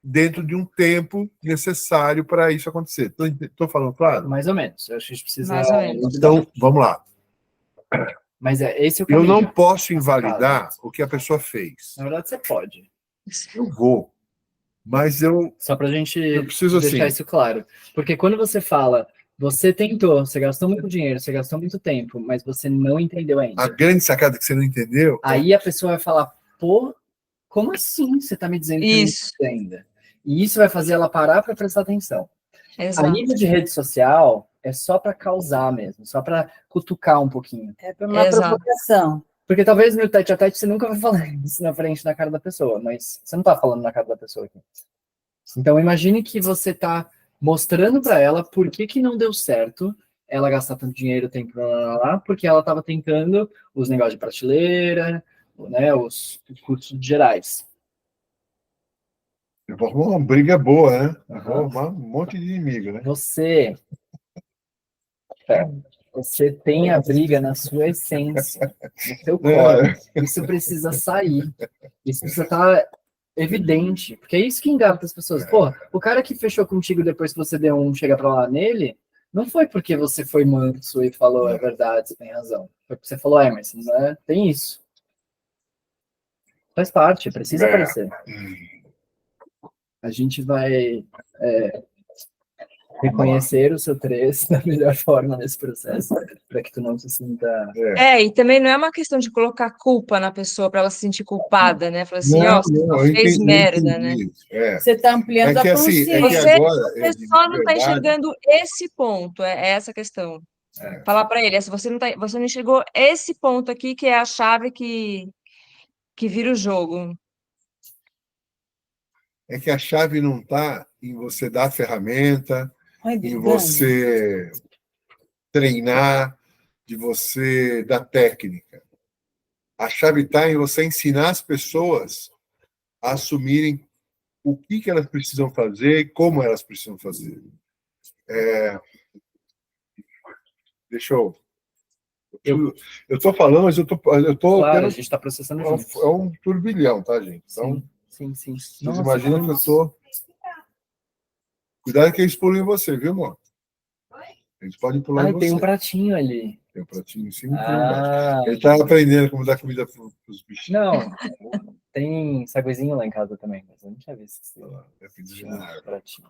dentro de um tempo necessário para isso acontecer. Estou falando claro? Mais ou menos. Eu acho que a gente precisa... Mais ou menos. Então, vamos lá. Mas esse é o Eu caminho. não posso invalidar o que a pessoa fez. Na verdade, você pode. Eu vou. Mas Só para a gente preciso, deixar assim, isso claro. Porque quando você fala, você tentou, você gastou muito dinheiro, você gastou muito tempo, mas você não entendeu ainda. a grande sacada que você não entendeu Aí a pessoa vai falar, pô, como assim você está me dizendo que eu não Isso, entendi ainda? E isso vai fazer ela parar para prestar atenção. A exato. nível de rede social, é só para causar mesmo, só para cutucar um pouquinho. É para uma Exato. provocação. Porque talvez no tete a tete você nunca vai falar isso na frente da cara da pessoa, mas você não está falando na cara da pessoa aqui. Então imagine que você está mostrando para ela por que não deu certo ela gastar tanto dinheiro, tempo lá, porque ela estava tentando os negócios de prateleira, né, os cursos gerais. eu vou arrumar uma briga boa, né? Uhum. Vou arrumar um monte de inimigo, né? Você tem a briga na sua essência, no seu core. Isso precisa sair. Isso precisa estar evidente. Porque é isso que engata as pessoas. Pô, o cara que fechou contigo depois que você deu um chega pra lá nele, não foi porque você foi manso e falou, é verdade, você tem razão. Foi porque você falou, mas não é, tem isso. Faz parte, precisa aparecer. A gente vai reconhecer o seu 3 da melhor forma nesse processo, para que tu não se sinta... E também não é uma questão de colocar culpa na pessoa para ela se sentir culpada, né? Falar assim, ó, você só fez merda, né? Você está ampliando a consciência. Você só não está enxergando esse ponto, é essa a questão. Falar para ele, se você não enxergou esse ponto aqui, que é a chave que vira o jogo. É que a chave não está em você dar a ferramenta, em você treinar, de você dar técnica. A chave está em você ensinar as pessoas a assumirem o que elas precisam fazer e como elas precisam fazer. Deixa eu... Eu estou falando, mas eu tô claro, a gente está processando juntos. É um turbilhão, tá, gente? Então, sim. Vocês imaginam que eu estou... Cuidado que eles pulam em você, viu, amor? Eles podem pular em você. Tem um pratinho ali. Tem um pratinho em cima e um embaixo. Ele está aprendendo como dar comida para os bichinhos. Não, tem saguezinho lá em casa também, mas eu não tinha visto pratinho.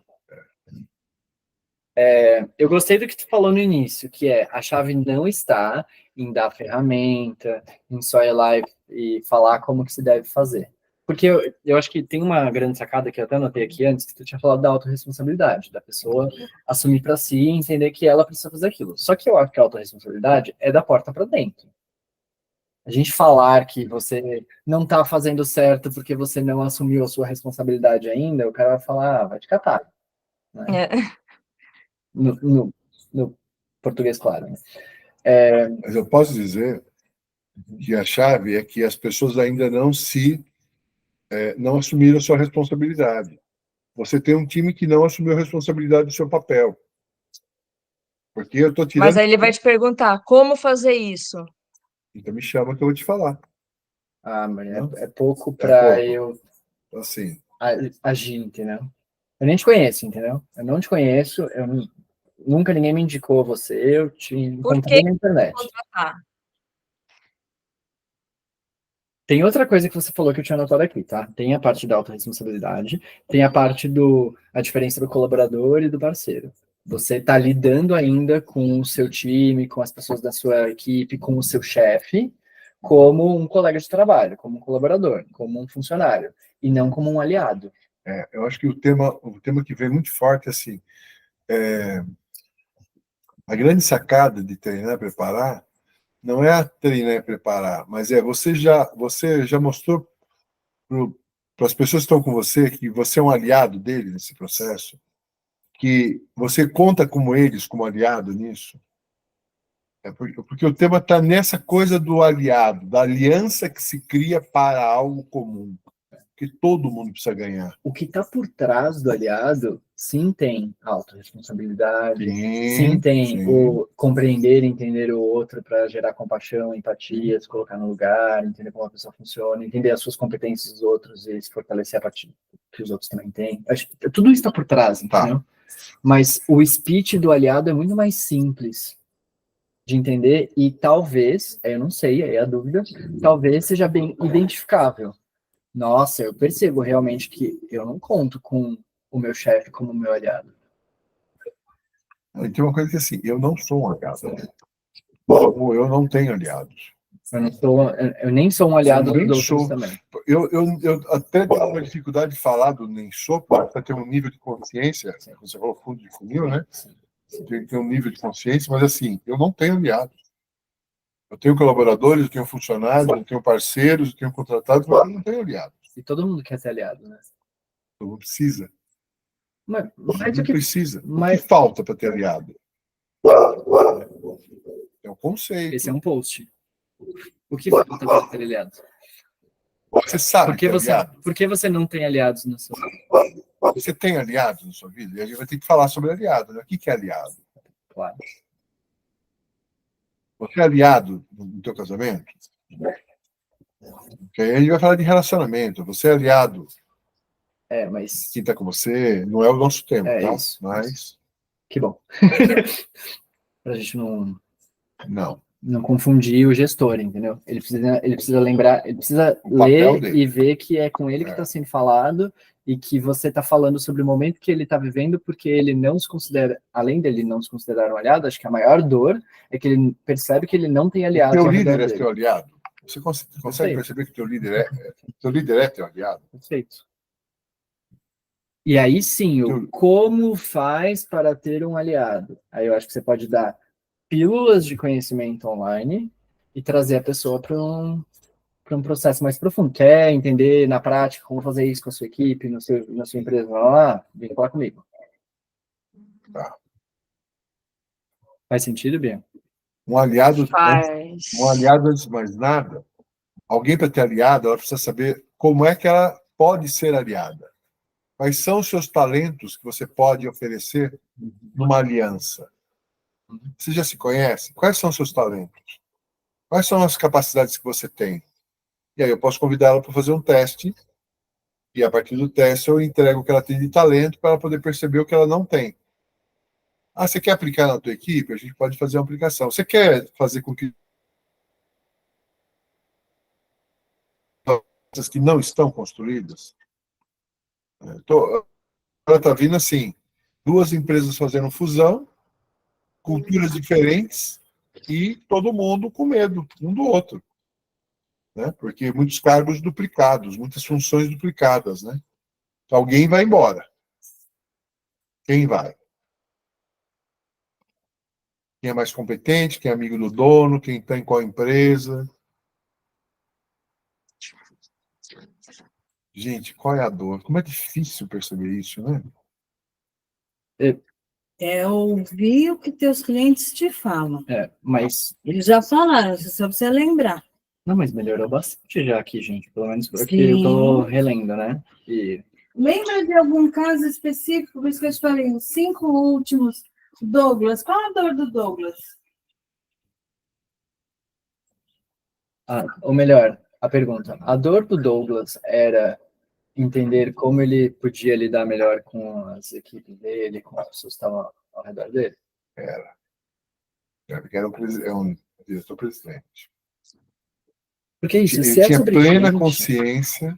Eu gostei do que tu falou no início, que a chave não está em dar ferramenta, em só ir lá e falar como que se deve fazer. Porque eu acho que tem uma grande sacada que eu até anotei aqui antes, que tu tinha falado da autorresponsabilidade, da pessoa assumir para si e entender que ela precisa fazer aquilo. Só que eu acho que a autorresponsabilidade é da porta para dentro. A gente falar que você não está fazendo certo porque você não assumiu a sua responsabilidade ainda, o cara vai falar, vai te catar. Né? É. No português, claro. Né? Mas eu posso dizer que a chave é que as pessoas ainda não assumiram a sua responsabilidade. Você tem um time que não assumiu a responsabilidade do seu papel. Porque eu estou Mas tirando. aí ele vai te perguntar como fazer isso. Então me chama que eu vou te falar. Mas Não? é pouco É para pouco. eu Assim, agir, entendeu? Eu nem te conheço, entendeu? Eu não te conheço, nunca ninguém me indicou você, eu te Por que encontrei na internet. contratar? Tem outra coisa que você falou que eu tinha anotado aqui, tá? Tem a parte da autorresponsabilidade, tem a parte a diferença do colaborador e do parceiro. Você está lidando ainda com o seu time, com as pessoas da sua equipe, com o seu chefe, como um colega de trabalho, como um colaborador, como um funcionário, e não como um aliado. eu acho que o tema que vem muito forte é assim, a grande sacada de treinar e preparar não é a treinar e preparar, mas você já mostrou para as pessoas que estão com você que você é um aliado deles nesse processo, que você conta como eles como aliado nisso. Porque o tema está nessa coisa do aliado, da aliança que se cria para algo comum, que todo mundo precisa ganhar. O que está por trás do aliado, sim, tem autorresponsabilidade, Sim, sim, tem sim. o compreender, entender o outro para gerar compaixão, empatia, se colocar no lugar, entender como a pessoa funciona, entender as suas competências dos outros e se fortalecer a partir que os outros também têm. Tudo isso está por trás, entendeu? Mas o speech do aliado é muito mais simples de entender e talvez, eu não sei, aí é a dúvida, talvez seja bem identificável. Nossa, eu percebo realmente que eu não conto com o meu chefe como meu aliado. E tem uma coisa que assim, eu não sou um aliado. Eu não tenho aliados. Eu nem sou um aliado nem dos outros sou. também. Eu até tenho uma dificuldade de falar do nem sou, para ter um nível de consciência, você falou fundo de funil, né? Tem que ter um nível de consciência, mas assim, eu não tenho aliados. Eu tenho colaboradores, eu tenho funcionários, eu tenho parceiros, eu tenho contratados, mas eu não tenho aliados. E todo mundo quer ser aliado, né? Todo mundo precisa. Mas Não precisa. O mas que falta para ter aliado? É o conceito. esse é um post. O que falta para ter aliado? Você sabe que é aliado? Por que você não tem aliados na sua vida? Você tem aliados na sua vida? E a gente vai ter que falar sobre aliado. Né? O que é aliado? Claro. Você é aliado no teu casamento? Porque aí a gente vai falar de relacionamento. Você é aliado. Mas Quem está com você não é o nosso tema, tá? isso. Mas Que bom. Pra gente não. não confundir o gestor, entendeu? Ele precisa lembrar, ele precisa O papel ler dele. e ver que é com ele que está sendo falado e que você está falando sobre o momento que ele está vivendo, porque ele não se considera, além dele não se considerar um aliado, acho que a maior dor é que ele percebe que ele não tem aliados Teu ao redor líder é dele. teu aliado? Você consegue perceber que teu líder é teu aliado? Perfeito. E aí sim, como faz para ter um aliado? Aí eu acho que você pode dar pílulas de conhecimento online e trazer a pessoa para um processo mais profundo. Quer entender na prática como fazer isso com a sua equipe, na sua empresa? Vai lá, vem falar comigo. Tá. Faz sentido, Bia? Um aliado, Faz. antes de mais nada, alguém para ter aliado, ela precisa saber como é que ela pode ser aliada. Quais são os seus talentos que você pode oferecer numa aliança? Você já se conhece? Quais são os seus talentos? Quais são as capacidades que você tem? E aí eu posso convidá-la para fazer um teste, e a partir do teste eu entrego o que ela tem de talento para ela poder perceber o que ela não tem. Ah, você quer aplicar na tua equipe? A gente pode fazer uma aplicação. Você quer fazer com que as que não estão construídas? Agora está vindo assim, duas empresas fazendo fusão, culturas diferentes e todo mundo com medo um do outro, né? Porque muitos cargos duplicados, muitas funções duplicadas, né? Então, alguém vai embora. Quem vai? Quem é mais competente? Quem é amigo do dono? Quem está em qual empresa? Gente, qual é a dor? Como é difícil perceber isso, né? É ouvir o que teus clientes te falam. Mas Eles já falaram, você só precisa lembrar. não, mas melhorou bastante já aqui, gente. Pelo menos porque eu tô relendo, né? E Lembra de algum caso específico? Por isso que eu te falei, os 5 últimos. Douglas, qual a dor do Douglas? ou melhor, a pergunta: a dor do Douglas era entender como ele podia lidar melhor com as equipes dele, com as pessoas que estavam ao redor dele? Porque era um diretor-presidente. Porque é isso, Ele se é tinha sobre plena cliente, consciência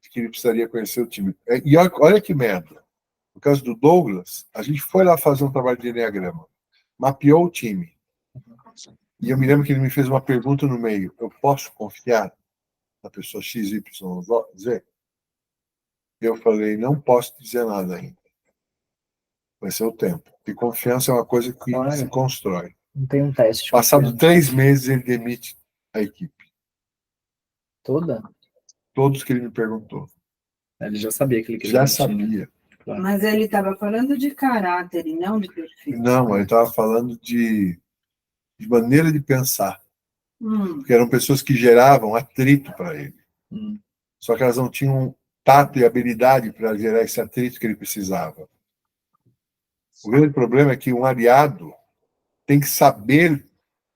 de que ele precisaria conhecer o time. E olha que merda. No caso do Douglas, a gente foi lá fazer um trabalho de enneagrama, mapeou o time. E eu me lembro que ele me fez uma pergunta no meio: eu posso confiar na pessoa XYZ? Eu falei: não posso dizer nada ainda. Vai ser o tempo. E confiança é uma coisa que Claro. se constrói. não tem um teste de Passado confiança 3 meses, ele demite a equipe. toda. Todos que ele me perguntou. Ele já sabia que ele queria Já demitir, né? sabia. Claro. Mas ele estava falando de caráter e não de perfil. Não, ele estava falando de maneira de pensar. Porque eram pessoas que geravam atrito para ele. Só que elas não tinham tato e habilidade para gerar esse atrito que ele precisava. O grande problema é que um aliado tem que saber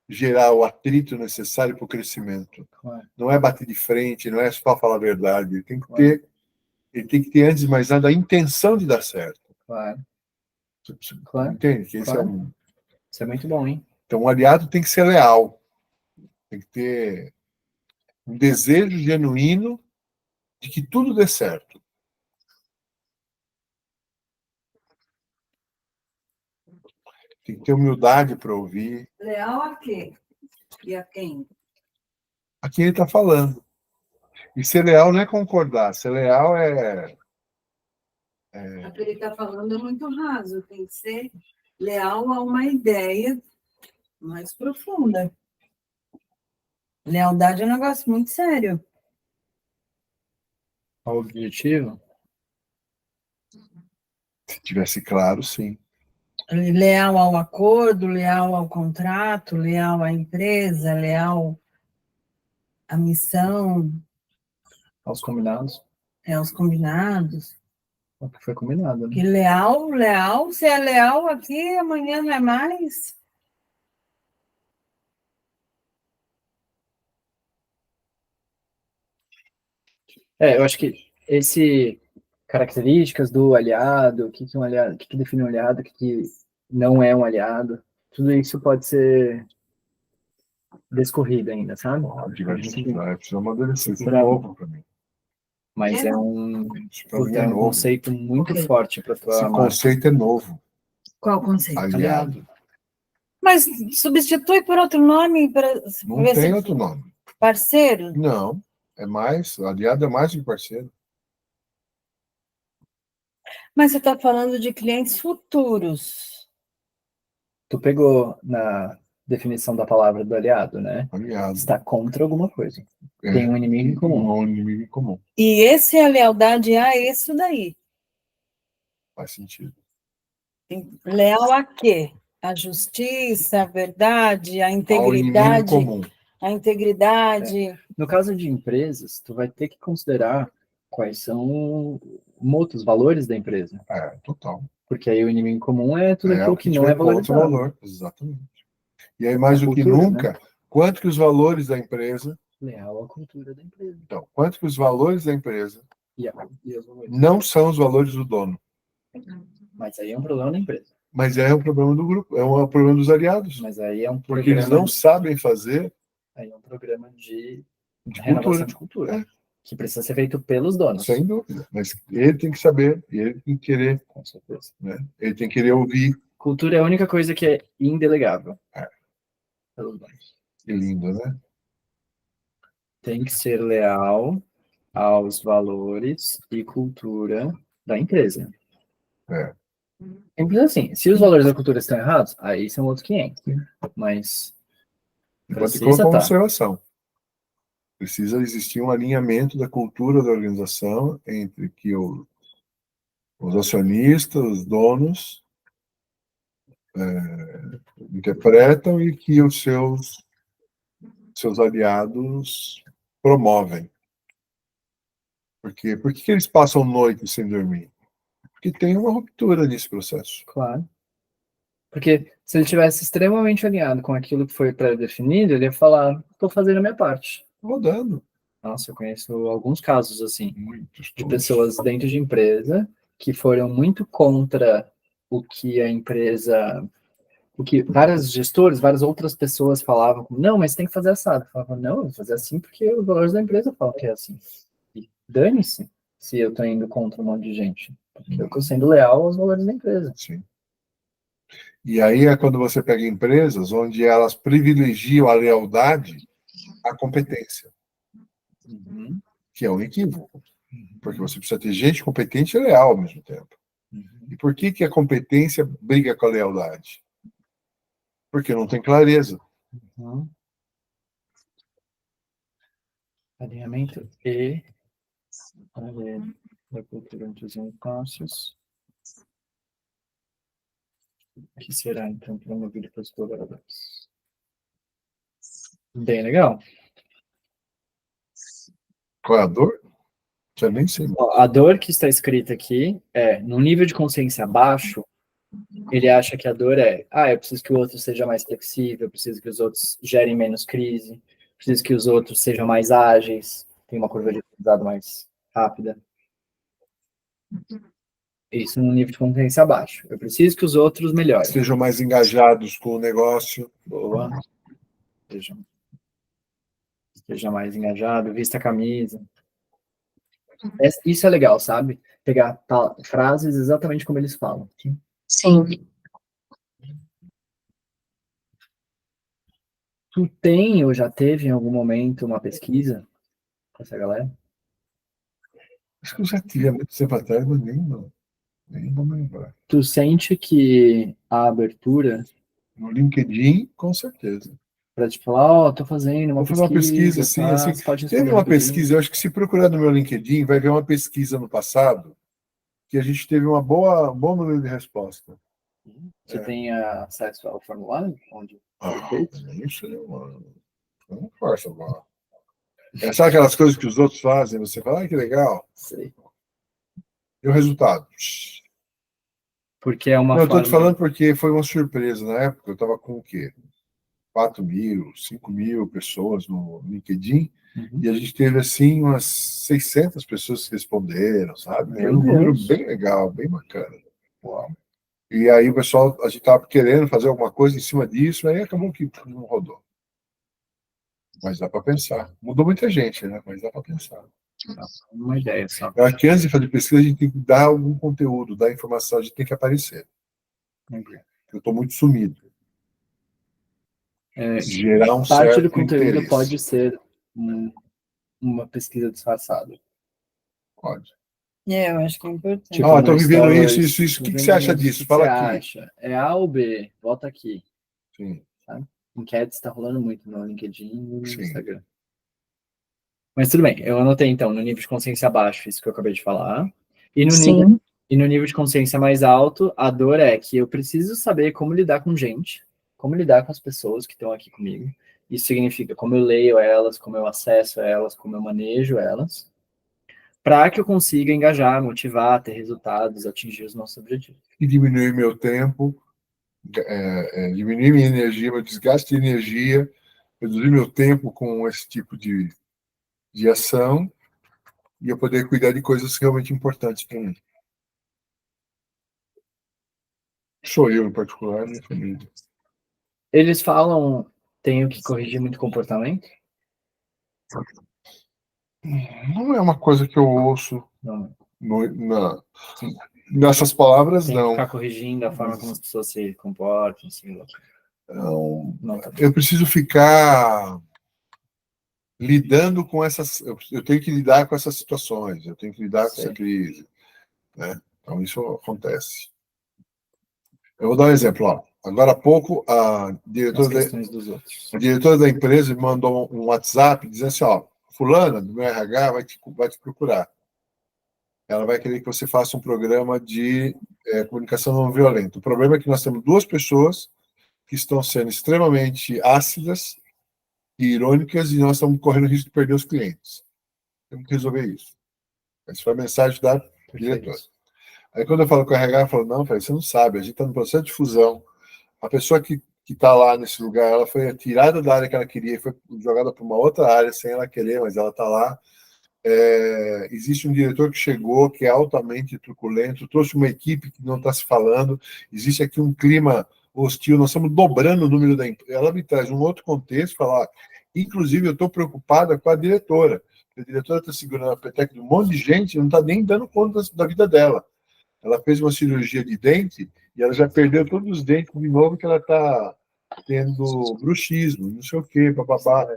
gerar o atrito necessário para o crescimento. Claro. Não é bater de frente, não é só falar a verdade. Ele tem que ter, antes de mais nada, a intenção de dar certo. Claro. Claro. Entende? Que Claro. Isso é muito bom, hein? Então, um aliado tem que ser leal. Tem que ter um desejo genuíno de que tudo dê certo. Tem que ter humildade para ouvir. Leal a quê? E a quem? A quem ele está falando. E ser leal não é concordar. Ser leal é... O que ele está falando é muito raso. Tem que ser leal a uma ideia mais profunda. Lealdade é um negócio muito sério. Qual o objetivo? Se tivesse claro, sim. Leal ao acordo, leal ao contrato, leal à empresa, leal à missão, Aos combinados? aos combinados. O que foi combinado, né? Que leal, se é leal aqui, amanhã não é mais. Eu acho que esse características do aliado, o que que um aliado, o que que define um aliado, o que que não é um aliado, tudo isso pode ser descorrido ainda, sabe? Precisa amadurecer. Isso é novo para mim. Mas é um novo. conceito muito forte para tua Esse marca. conceito é novo. Qual conceito? Aliado. Mas substitui por outro nome para Não ver tem se outro nome. parceiro? Não. É mais. Aliado é mais do que parceiro. Mas você está falando de clientes futuros. Tu pegou na definição da palavra do aliado, né? Aliado. Está contra alguma coisa. Tem um inimigo em comum. Um inimigo em comum. E esse é a lealdade a isso daí. Faz sentido. Leal a quê? A justiça, a verdade, a Ao inimigo integridade. comum. A integridade. No caso de empresas, tu vai ter que considerar quais são os valores da empresa. Total. Porque aí o inimigo comum é tudo aquilo o que não é valorizado. valor. Exatamente. E aí, mais do que cultura, nunca, né? quanto que os valores da empresa... Leal à cultura da empresa. Então, quanto que os valores da empresa E os valores. não são os valores do dono. Mas aí é um problema da empresa. Mas é um problema do grupo, é um problema dos aliados. Mas aí é um Porque eles programa, não sabem fazer aí é um programa de de renovação cultura. de cultura. Que precisa ser feito pelos donos. Sem dúvida. Mas ele tem que saber, e ele tem que querer. Com certeza. Né? Ele tem que querer ouvir. Cultura é a única coisa que é indelegável. Pelos donos. Que lindo, né? Tem que ser leal aos valores e cultura da empresa. Simples assim. Se os valores da cultura estão errados, aí são outros 500. Mas Vou te precisa colocar uma tá. observação. Precisa existir um alinhamento da cultura da organização entre que os acionistas, os donos, interpretam e que os seus aliados promovem. Por que eles passam noite sem dormir? Porque tem uma ruptura nesse processo. Claro. Porque se ele tivesse extremamente alinhado com aquilo que foi pré-definido, ele ia falar, estou fazendo a minha parte. Rodando. Nossa, eu conheço alguns casos, assim, Muitos. de pessoas dentro de empresa que foram muito contra o que a empresa, o que vários gestores, várias outras pessoas falavam, não, mas tem que fazer assado. Eu falava, não, eu vou fazer assim porque os valores da empresa falam que é assim. E dane-se se eu estou indo contra um monte de gente. Porque eu estou sendo leal aos valores da empresa. Sim. E aí é quando você pega empresas onde elas privilegiam a lealdade à competência, que é um equívoco. Porque você precisa ter gente competente e leal ao mesmo tempo. E por que a competência briga com a lealdade? Porque não tem clareza. Alinhamento e da cultura entre os negócios, que será, então, promovido pelos colaboradores. Bem legal. Qual é a dor? Já nem sei. Ó, a dor que está escrita aqui é, no nível de consciência baixo, ele acha que a dor é, eu preciso que o outro seja mais flexível, eu preciso que os outros gerem menos crise, preciso que os outros sejam mais ágeis, tem uma curva de aprendizado mais rápida. Isso no nível de consciência baixo. Eu preciso que os outros melhorem. Sejam mais engajados com o negócio. Boa. Seja mais engajado, vista a camisa. Isso é legal, sabe? Pegar frases exatamente como eles falam. Sim. Tu tem ou já teve em algum momento uma pesquisa com essa galera? Acho que eu já tive há muito tempo atrás, mas nem vou me lembrar. Tu sente que a abertura No LinkedIn, com certeza. para te falar, tô fazendo uma Vou fazer uma pesquisa, tá? assim. Pode Teve uma pesquisa, eu acho que se procurar no meu LinkedIn, vai ver uma pesquisa no passado que a gente teve um bom número de resposta. Você tem acesso ao formulário? Onde Isso não força agora. Sabe aquelas coisas que os outros fazem? Você fala, que legal. Sei. E o resultado? Porque é uma Não, eu estou forma... te falando porque foi uma surpresa. Na época, eu estava com o quê? 4.000, 5.000 pessoas no LinkedIn, e a gente teve, assim, umas 600 pessoas que responderam, sabe? Foi um número bem legal, bem bacana. Uau. E aí o pessoal, a gente estava querendo fazer alguma coisa em cima disso, aí acabou que não rodou. Mas dá para pensar. Mudou muita gente, né? Mas dá para pensar. Uma ideia só. Eu acho que antes de fazer pesquisa, a gente tem que dar algum conteúdo, dar informação, a gente tem que aparecer. Eu estou muito sumido. Gerar um Parte certo do conteúdo interesse. pode ser uma pesquisa disfarçada. Pode. Eu acho que é importante. Tipo, estou vivendo stories, isso. O que você acha disso? Fala aqui. Acha? É A ou B? Volta aqui. Sim. Sabe? Enquete está rolando muito no LinkedIn e no Sim. Instagram. Mas tudo bem, eu anotei então, no nível de consciência baixo, isso que eu acabei de falar. E no nível de consciência mais alto, a dor é que eu preciso saber como lidar com gente, como lidar com as pessoas que estão aqui comigo. Isso significa como eu leio elas, como eu acesso elas, como eu manejo elas, para que eu consiga engajar, motivar, ter resultados, atingir os nossos objetivos. E diminuir meu tempo, diminuir minha energia, meu desgaste de energia, reduzir meu tempo com esse tipo de ação e eu poder cuidar de coisas realmente importantes para mim. Sou eu, em particular, minha família. Eles falam, tenho que corrigir muito comportamento? Não é uma coisa que eu ouço Não. nessas palavras, Tem não. que ficar corrigindo a forma como as pessoas se comportam, assim. Não, eu preciso ficar lidando com essas... Eu tenho que lidar com essas situações, eu tenho que lidar com essa crise. Né? Então, isso acontece. Eu vou dar um exemplo. Ó. Agora há pouco, a diretora da empresa me mandou um WhatsApp dizendo assim, fulana do meu RH vai te procurar. Ela vai querer que você faça um programa de comunicação não violenta. O problema é que nós temos duas pessoas que estão sendo extremamente ácidas e irônicas e nós estamos correndo o risco de perder os clientes. Temos que resolver isso. Essa foi a mensagem da diretora. Aí quando eu falo com o RH, eu falo, não, você não sabe, a gente está no processo de fusão. A pessoa que está lá nesse lugar, ela foi tirada da área que ela queria e foi jogada para uma outra área sem ela querer, mas ela está lá. Existe um diretor que chegou, que é altamente truculento, trouxe uma equipe que não está se falando, existe aqui um clima hostil, nós estamos dobrando o número da empresa. Ela me traz um outro contexto, falar, inclusive eu estou preocupada com a diretora. A diretora está segurando a peteca de um monte de gente e não está nem dando conta da vida dela. Ela fez uma cirurgia de dente e ela já perdeu todos os dentes de novo, que ela está tendo bruxismo, não sei o quê, papapá.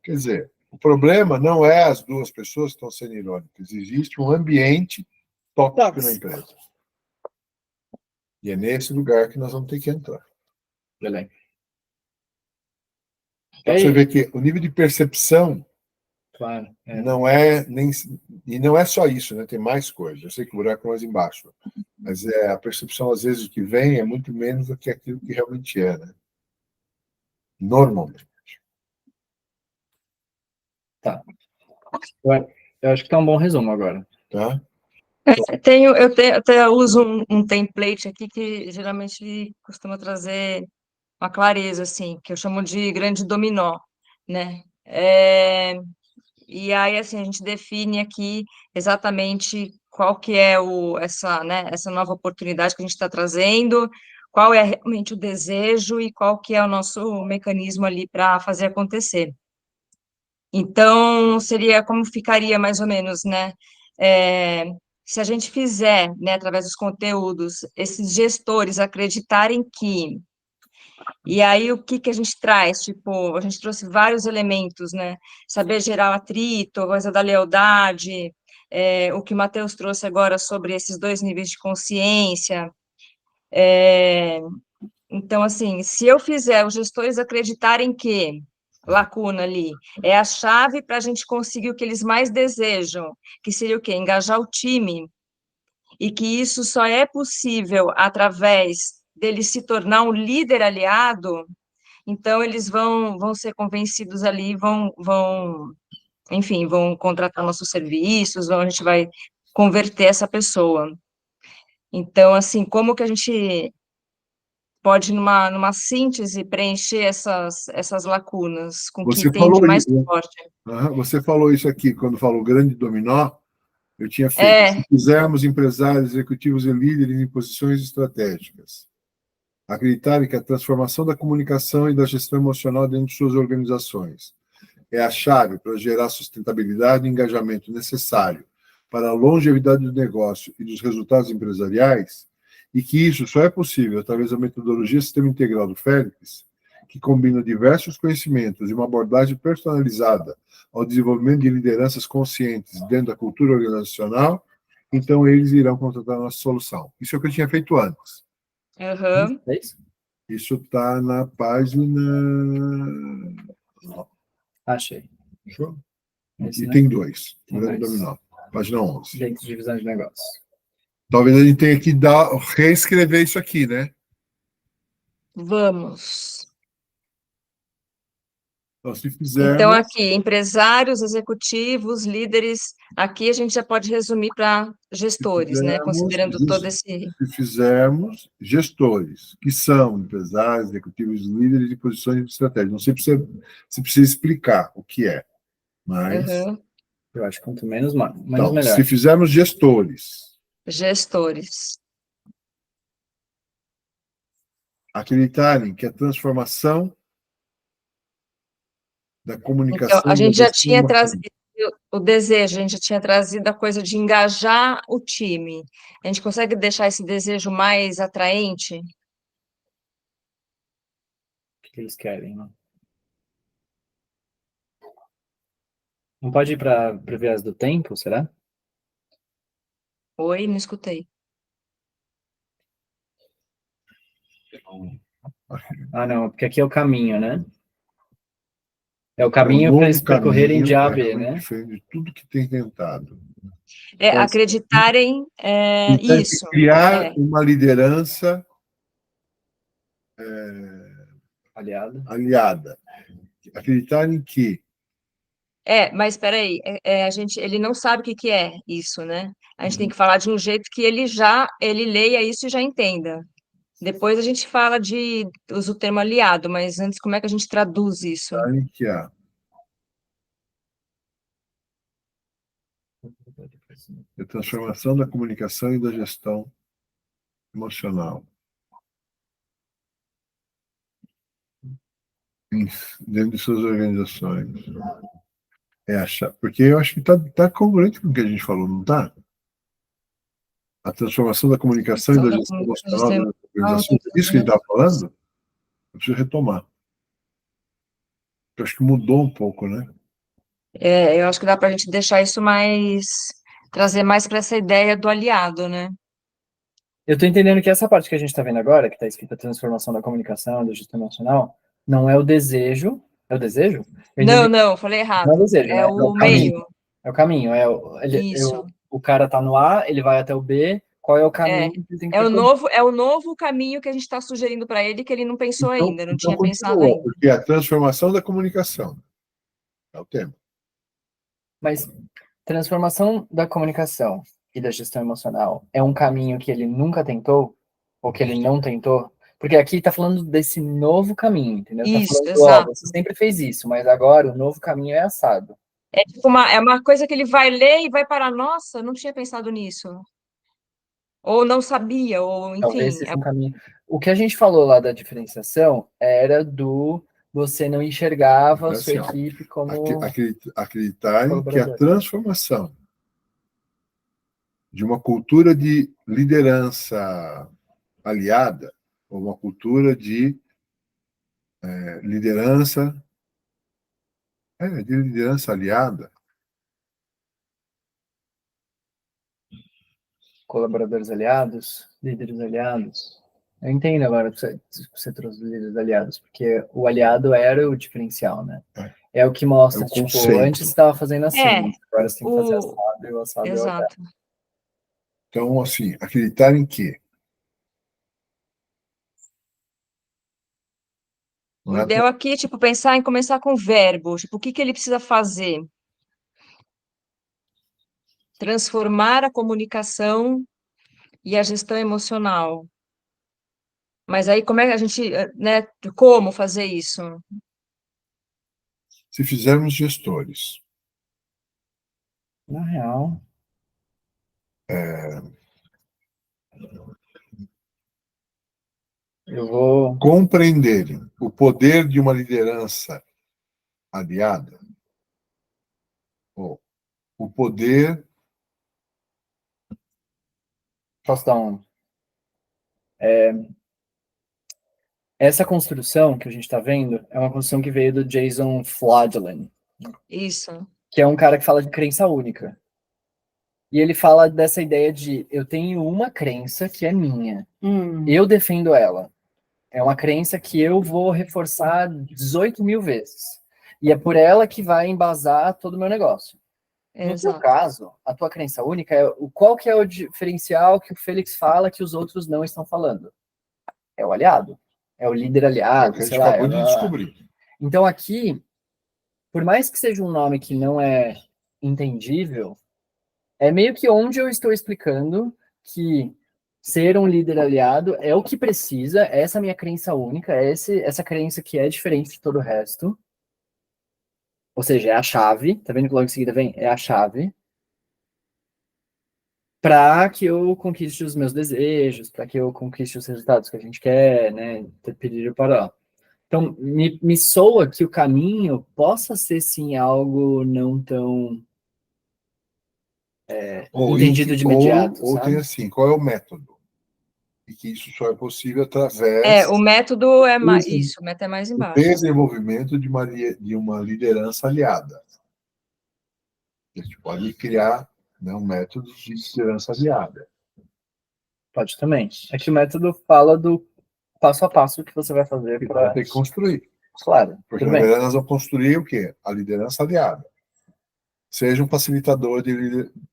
Quer dizer, o problema não é as duas pessoas que estão sendo irônicas, existe um ambiente tóxico na empresa. E é nesse lugar que nós vamos ter que entrar. Beleza. Então, você vê que o nível de percepção Claro. não é nem. E não é só isso, né? Tem mais coisas. Eu sei que o buraco é mais embaixo. Mas a percepção, às vezes, o que vem é muito menos do que aquilo que realmente é, né? Normalmente. Tá. Eu acho que tá um bom resumo agora. Tá? Eu até uso um template aqui que geralmente costuma trazer uma clareza, assim, que eu chamo de grande dominó, né? E aí, assim, a gente define aqui exatamente qual que é essa nova oportunidade que a gente está trazendo, qual é realmente o desejo e qual que é o nosso mecanismo ali para fazer acontecer. Então, seria como ficaria mais ou menos, né? Se a gente fizer, né, através dos conteúdos, esses gestores acreditarem que. E aí, o que a gente traz? Tipo, a gente trouxe vários elementos, né? Saber gerar o atrito, a coisa da lealdade, o que o Matheus trouxe agora sobre esses dois níveis de consciência. Então, assim, se eu fizer os gestores acreditarem que lacuna ali é a chave para a gente conseguir o que eles mais desejam, que seria o quê? Engajar o time, e que isso só é possível através dele se tornar um líder aliado, então eles vão ser convencidos ali, enfim, vão contratar nossos serviços, a gente vai converter essa pessoa. Então, assim, como que a gente pode, numa síntese, preencher essas lacunas com o que Você tem de falou, mais forte? você falou isso aqui, quando falou grande dominó, eu tinha feito. É, Se quisermos empresários, executivos e líderes em posições estratégicas acreditarem que a transformação da comunicação e da gestão emocional dentro de suas organizações é a chave para gerar sustentabilidade e engajamento necessário para a longevidade do negócio e dos resultados empresariais, e que isso só é possível através da metodologia Sistema Integral do Félix, que combina diversos conhecimentos e uma abordagem personalizada ao desenvolvimento de lideranças conscientes dentro da cultura organizacional, então eles irão contratar a nossa solução. Isso é o que eu tinha feito antes. aham. É isso? Isso está na página. Achei. Show? Esse, E né? tem dois. Tem Grande mais. dominó. Página 11. Dentro de divisão de negócios. Talvez a gente tenha que reescrever isso aqui, né? Vamos. Então, se Então, fizermos, aqui, empresários, executivos, líderes, aqui a gente já pode resumir para gestores, né? Considerando todo esse. se fizermos gestores, que são empresários, executivos, líderes de posições de estratégia. Não sei se precisa explicar o que é, mas. Aham. Eu acho que quanto menos Então, melhor. se fizermos gestores, Gestores. acreditarem que a transformação da Então, comunicação a e da gente já gestão tinha trazido o desejo, a gente já tinha trazido a coisa de engajar o time. A gente consegue deixar esse desejo mais atraente? O que eles querem, né? Não pode ir para o viés do tempo, será? Oi, não escutei. Ah, não, porque aqui é o caminho, né? É o caminho um para eles novo percorrerem de A a caminho, B, né? diferente de tudo que tem tentado. Acreditarem Então, isso. criar É, uma liderança Aliado. aliada. Acreditar em que mas espera aí, ele não sabe o que que é isso, né? A gente tem que falar de um jeito que ele leia isso e já entenda. Depois a gente fala usa o termo aliado, mas antes como é que a gente traduz isso? em que há a transformação da comunicação e da gestão emocional em- dentro de suas organizações. Porque eu acho que está congruente com o que a gente falou, não está? A transformação da comunicação e Então, da da gestão comunicação, emocional sistema- das organizações, é isso que a gente está falando? Eu preciso retomar. Eu acho que mudou um pouco, né? Eu acho que dá para a gente deixar isso trazer mais para essa ideia do aliado, né? Eu tô entendendo que essa parte que a gente tá vendo agora, que tá escrita transformação da comunicação, da gestão emocional, não é o desejo. É o desejo? Eu entendi. Não, falei Não é o errado. desejo, É né? É o o caminho. meio. É o caminho. Isso. O cara tá no A, ele vai até o B. Qual é o caminho É. que ele tem que percorrer? É o novo caminho que a gente está sugerindo para ele que ele não pensou ainda, não Então tinha pensado continua, ainda. porque a transformação da comunicação é o tema. Mas transformação da comunicação e da gestão emocional é um caminho que ele nunca tentou? Ou que ele não tentou? Porque aqui tá falando desse novo caminho, entendeu? Tá Isso, falando, ó, exato. você sempre fez isso, mas agora o novo caminho é assado. É tipo é uma coisa que ele vai ler e vai parar, nossa, não tinha pensado nisso. Ou não sabia, ou Talvez enfim. seja um caminho. O que a gente falou lá da diferenciação era do você não enxergava a sua Assim, ó, equipe como acreditarem que a colaborador. transformação de uma cultura de liderança aliada, ou uma cultura de liderança, de liderança aliada, Colaboradores aliados, líderes aliados. Eu entendo agora que você trouxe os líderes aliados, porque o aliado era o diferencial, né? É o que é mostra, o tipo, conceito. antes você estava fazendo assim, É, agora você tem que fazer o. assado, e o assado é o aliado. Exato. Então, assim, acreditarem que O não é ideal aqui é, tipo, pensar em começar com o verbo. Tipo, o que que ele precisa fazer? Transformar a comunicação e a gestão emocional. Mas aí, como é que a gente, né? Como fazer isso? se fizermos gestores Na real, eu vou. compreenderem o poder de uma liderança aliada, ou o poder. Posso dar um. Essa construção que a gente está vendo é uma construção que veio do Jason Fladlien, Isso. que é um cara que fala de crença única. E ele fala dessa ideia de eu tenho uma crença que é minha, eu defendo ela. É uma crença que eu vou reforçar 18 mil vezes. E é por ela que vai embasar todo o meu negócio. No teu Exato. caso, a tua crença única é qual que é o diferencial que o Félix fala que os outros não estão falando? É o aliado. É o líder É o aliado, que a gente sei lá. acabou de descobrir. Então aqui, por mais que seja um nome que não é entendível, é meio que onde eu estou explicando que ser um líder aliado é o que precisa, essa é a minha crença única, essa crença que é diferente de todo o resto. Ou seja, é a chave, tá vendo que logo em seguida vem? É a chave para que eu conquiste os meus desejos, para que eu conquiste os resultados que a gente quer, né? Pedir para. Então, me soa que o caminho possa ser sim algo não tão entendido de imediato, Ou tem sabe? assim, qual é o método? E que isso só é possível através O método é mais. do Isso, o método é mais embaixo. desenvolvimento de uma liderança aliada. A gente pode criar, né, um método de liderança aliada. Pode também. É que o método fala do passo a passo que você vai fazer Que para. vai ter que construir. Claro, Porque, tudo na bem. verdade, nós vamos construir o quê? A liderança aliada. Seja um facilitador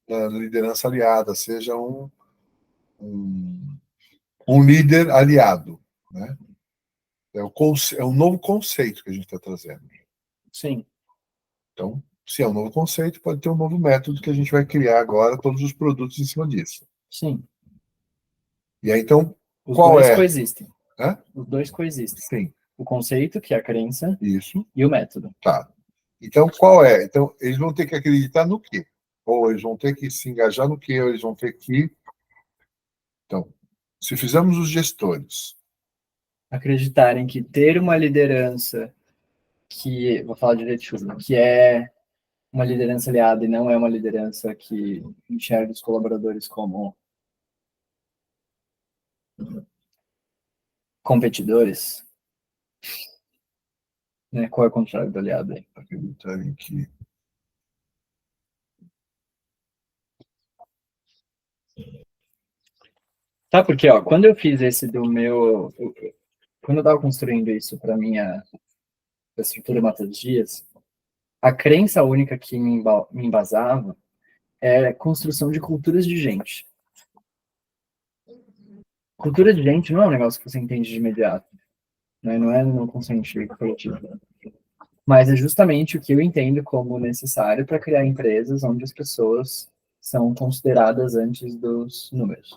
da liderança aliada, seja um, um líder aliado, né? É um novo conceito que a gente está trazendo. Sim, Então, se é um novo conceito, pode ter um novo método que a gente vai criar agora, todos os produtos em cima disso. sim. E aí, então, Os qual dois é? coexistem. Hã? Os dois coexistem. Sim, O conceito, que é a crença, isso, e o método. tá. Então, qual é? Então, eles vão ter que acreditar no quê? Ou eles vão ter que se engajar no quê? Ou eles vão ter que... Então, se fizermos os gestores, Acreditarem que ter uma liderança vou falar direito, que é uma liderança aliada e não é uma liderança que enxerga os colaboradores como competidores, né? Qual é o contrário do aliado aí? acreditarem que... Tá, porque, ó, quando eu fiz esse do meu... Quando eu estava construindo isso para minha estrutura Matos Dias, a crença única que me embasava é a construção de culturas de gente. Cultura de gente não é um negócio que você entende de imediato, né? Não é no consciente coletivo. Mas é justamente o que eu entendo como necessário para criar empresas onde as pessoas são consideradas antes dos números,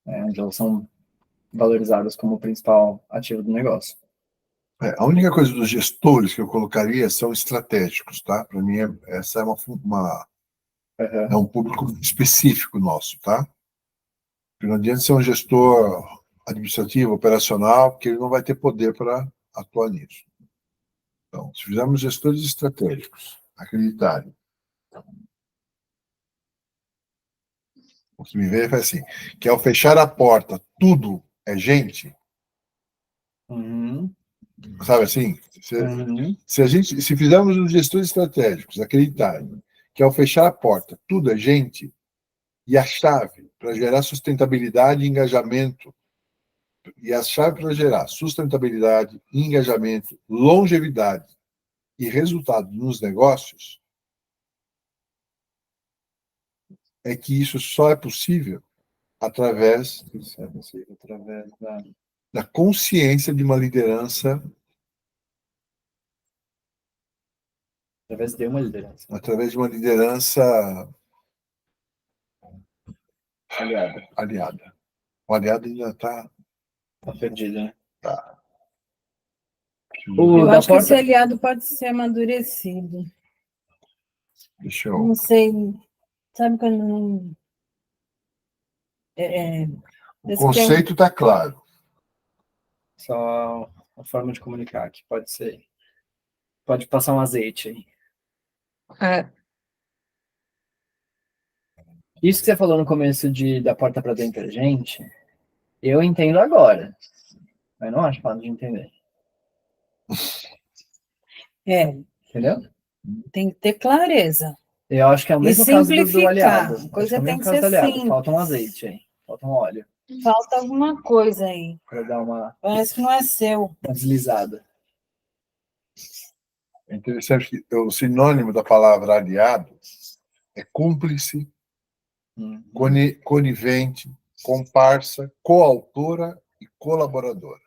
né? Onde elas são valorizadas como o principal ativo do negócio. A única coisa dos gestores que eu colocaria são estratégicos, tá? Para mim, essa é é um público específico nosso, tá? Porque não adianta ser um gestor administrativo, operacional, porque ele não vai ter poder para atuar nisso. Então, se fizermos gestores estratégicos, acreditarem, o que me veio foi assim, que ao fechar a porta, tudo é gente, Uhum, sabe assim? uhum. Se fizermos os gestores estratégicos acreditarem que ao fechar a porta, tudo é gente, e a chave para gerar sustentabilidade e engajamento, e a chave para gerar sustentabilidade, engajamento, longevidade e resultado nos negócios, é que isso só é possível através da consciência de uma liderança, Através de uma liderança através de uma liderança aliada. aliada. O aliado ainda está... Tá perdido, né? Tá. O Eu da acho que esse porta... aliado pode ser amadurecido. Deixa eu... Não sei, sabe quando não. É, O esse que é conceito está claro. Só a forma de comunicar, que pode ser... Pode passar um azeite aí. É. Isso que você falou no começo da porta para dentro da gente, eu entendo agora. Mas não acho fácil de entender. Entendeu? tem que ter clareza. Eu acho que é o E mesmo caso do aliado. simplificar. A Acho que é coisa o tem mesmo que caso ser do aliado. simples. Falta um azeite aí. Falta um óleo Falta alguma coisa aí. para dar uma Parece que não é seu. deslizada. É interessante que o sinônimo da palavra aliado é cúmplice, conivente, comparsa, coautora e colaboradora.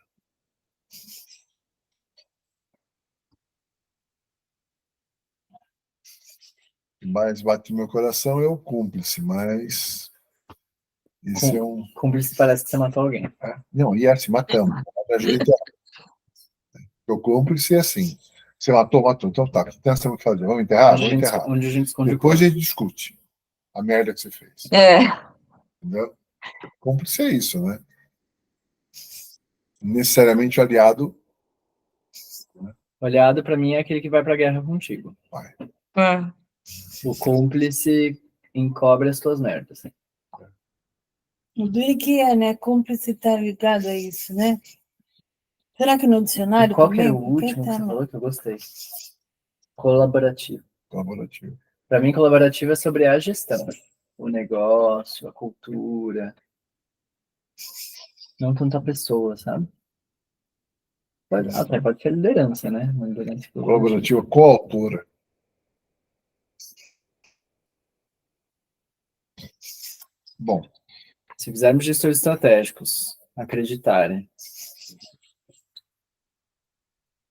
O que mais bate no meu coração é o cúmplice, mas esse é um... Cúmplice parece que você matou alguém. Não, e é assim, matamos. O cúmplice é assim. Você matou, matou. Então tá, o que nós temos que fazer? Vamos enterrar? Vamos enterrar. Onde a gente esconde Depois o a gente discute a merda que você fez. É. Entendeu? Cúmplice é isso, né? Necessariamente o aliado O aliado, para mim, é aquele que vai pra guerra contigo. vai. É. O cúmplice encobre as tuas merdas. O duro que é, né? Cúmplice tá ligado a isso, né? Será que no E dicionário qual que também? era o Porque último que tá você no- falou que eu gostei? Colaborativo. Colaborativo. Para mim, colaborativo é sobre a gestão. O negócio, a cultura. Não tanta pessoa, sabe? Até pode ser liderança, né? Uma liderança Colaborativa coautora. Bom, Se fizermos gestores estratégicos acreditarem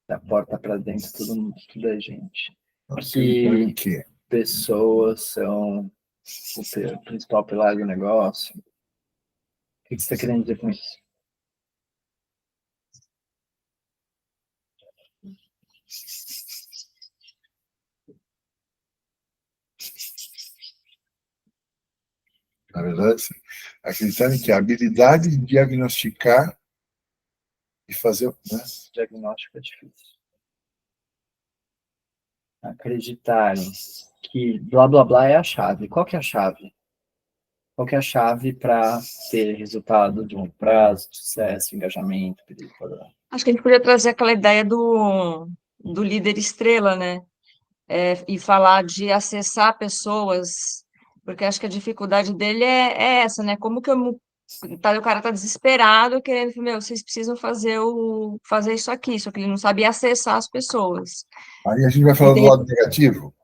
da porta para dentro, tudo é gente. acreditar em quê? Pessoas são o principal pilar do negócio. O que você está querendo dizer com isso? Na verdade, acreditar em que a habilidade de diagnosticar e fazer, né? Diagnóstico é difícil. Acreditarem que blá blá blá é a chave. Qual que é a chave? Qual que é a chave para ter resultado de longo prazo, sucesso, engajamento? Acho que a gente podia trazer aquela ideia do líder estrela, né? E falar de acessar pessoas, porque acho que a dificuldade dele é essa, né? Como que o cara tá desesperado, querendo, meu, vocês precisam fazer isso aqui, só que ele não sabia acessar as pessoas. Aí a gente vai falar do lado negativo,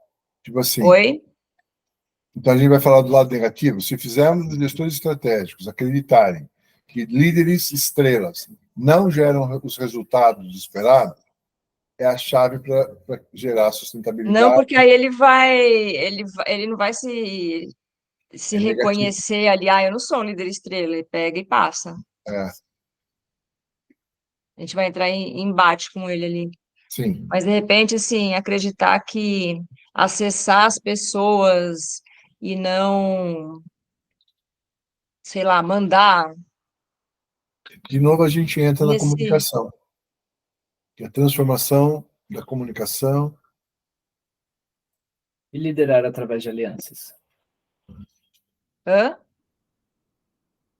tipo assim. Oi? Então a gente vai falar do lado negativo. Se fizermos os gestores estratégicos acreditarem que líderes estrelas não geram os resultados esperados, é a chave para gerar Não, sustentabilidade. porque aí ele não vai se É negativo. reconhecer ali, eu não sou um líder estrela, ele pega e passa. É, A gente vai entrar em embate com ele ali. sim. Mas, de repente, assim, acreditar que acessar as pessoas e não, sei lá, mandar De novo a gente entra na nesse. comunicação. Que a transformação da comunicação. E liderar através de alianças. Hã?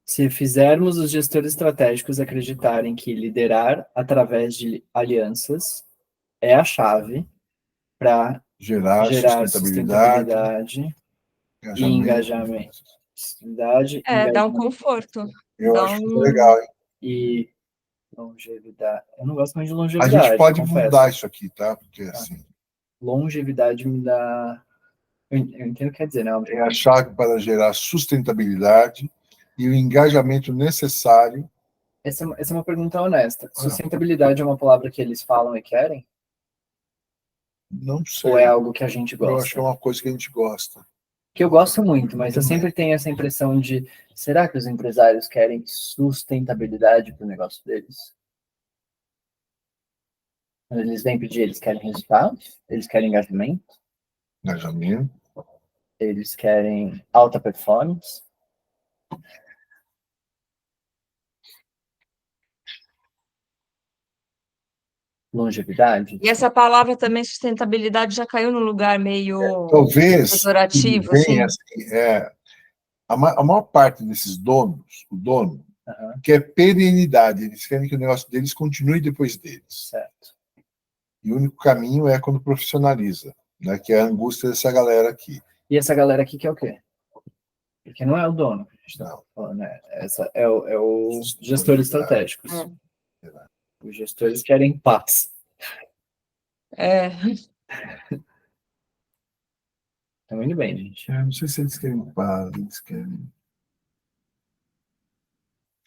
Se fizermos os gestores estratégicos acreditarem que liderar através de alianças é a chave para Gerar sustentabilidade e engajamento. engajamento. Sustentabilidade, Dá um engajamento conforto. Eu Dá acho que é um. legal, hein? e longevidade. Eu não gosto muito de A longevidade, gente pode confesso. mudar isso aqui, tá? Porque assim, Longevidade me dá... Eu entendo o que quer dizer, né? é a chave para gerar sustentabilidade e o engajamento necessário. Essa é uma pergunta honesta. Sustentabilidade é uma palavra que eles falam e querem? Não sei. Ou é algo que a gente gosta? Eu acho que é uma coisa que a gente gosta. Que eu gosto muito, mas eu sempre tenho essa impressão de, será que os empresários querem sustentabilidade para o negócio deles? Quando eles vêm pedir, eles querem resultados? Eles querem engajamento? Engajamento. Eles querem alta performance? Longevidade? E essa palavra também, sustentabilidade, já caiu num lugar meio Talvez pejorativo, venha assim. assim, a maior parte desses donos, o dono, Uhum, quer perenidade. Eles querem que o negócio deles continue depois deles. certo. E o único caminho é quando profissionaliza, né? Que é a angústia dessa galera aqui. E essa galera aqui quer o quê? Porque não é o dono que a gente está Não. falando, né? Essa é o gestores estratégicos. É. Os gestores querem paz. É. Estão indo bem, gente. Não sei se eles querem paz, eles querem.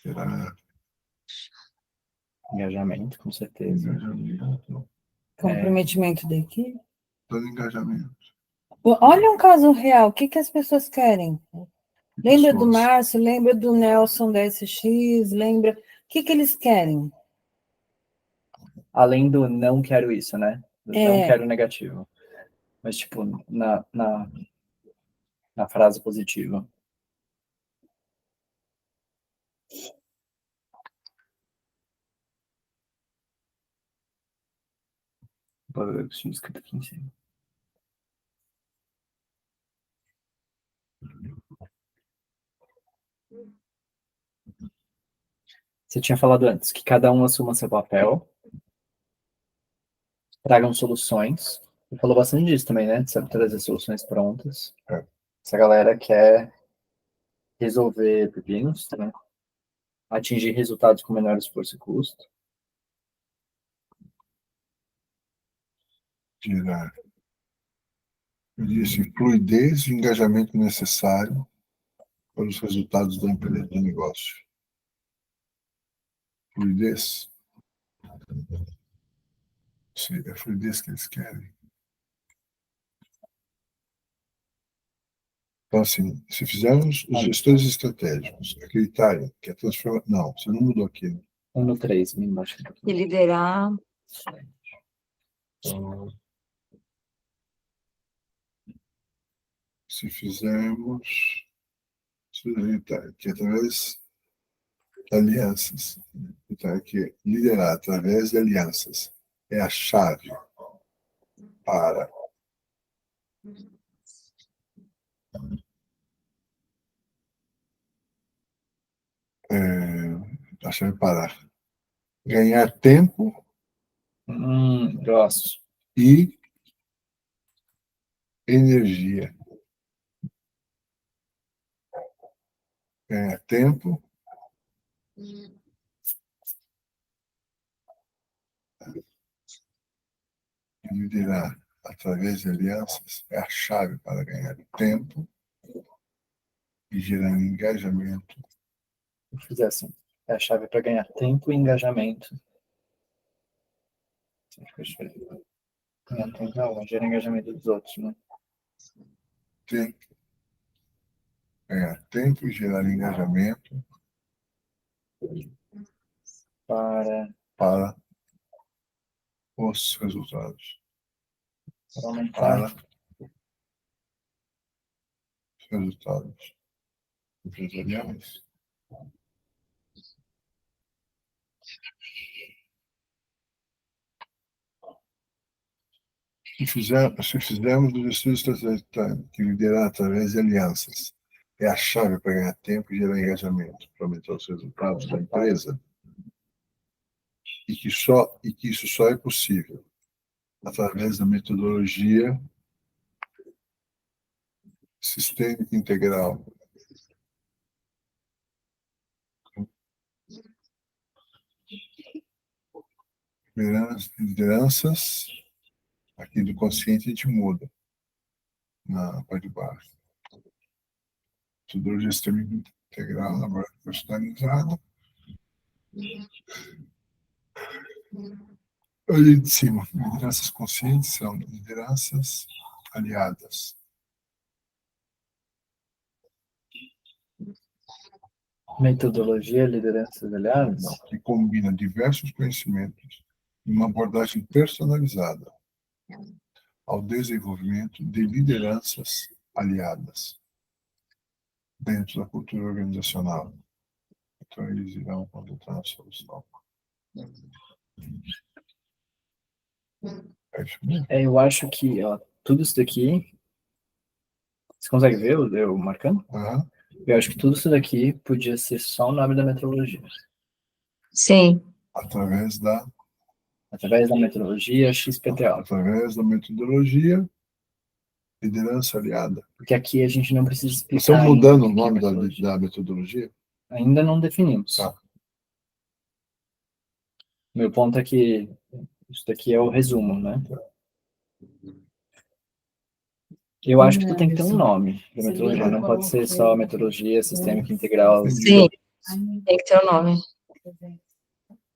Será? Engajamento, com certeza. Engajamento. Comprometimento da equipe. Todo engajamento. Olha um caso real, o que que as pessoas querem? Lembra do Pessoas. Márcio, lembra do Nelson da SX, lembra? O que que eles querem? Além do não quero isso, né? Do não É. quero negativo. Mas, tipo, na frase positiva. Eu tinha escrito aqui em cima. Você tinha falado antes que cada um assuma seu papel, tragam soluções. Você falou bastante disso também, né? De saber trazer soluções prontas. É. Essa galera quer resolver pepinos, né? Atingir resultados com menor esforço e custo. gerar, eu disse, fluidez e engajamento necessário para os resultados da empresa, do negócio. Fluidez. Sim, é a fluidez que eles querem. Então, assim, se fizermos os gestores estratégicos acreditarem que a transformação... Não, você não mudou aqui, né? 1 no 3, me embaixo. E liderar. Então, se fizermos... que através de alianças, que liderar através de alianças é a chave para a chave para ganhar tempo Gosto. e energia. Ganhar tempo e liderar através de alianças é a chave para ganhar tempo e gerar engajamento. Vou fazer assim. É a chave para ganhar tempo e engajamento. Ganhar tempo não, gera engajamento dos outros, né? Ganhar tempo e gerar engajamento Para os resultados. aumentar. Para os resultados empresariais. Se fizermos o estudo estratégico que liderar através de alianças, é a chave para ganhar tempo e gerar engajamento, para aumentar os resultados da empresa, e que isso só é possível através da metodologia sistêmica integral. Lideranças, aqui do consciente a gente muda, na parte de baixo. Metodologia sistêmica integral, agora personalizada. Ali de cima, lideranças conscientes são lideranças aliadas. Metodologia, lideranças aliadas? Que combina diversos conhecimentos em uma abordagem personalizada ao desenvolvimento de lideranças aliadas dentro da cultura organizacional. Então, eles irão adotar a solução. É isso mesmo? Eu acho que tudo isso daqui... Você consegue ver eu marcando? Uhum. Eu acho que tudo isso daqui podia ser só o nome da metodologia. Sim. Através da metodologia XPTO. Através da metodologia liderança aliada. Porque aqui a gente não precisa explicar. Estão mudando o ainda nome que é metodologia. da metodologia? Ainda não definimos. Tá. Meu ponto é que isso daqui é o resumo, né? Eu acho que tu tem que ter um nome da metodologia, não pode ser só metodologia sistêmica integral. Sim, tem que ter o nome.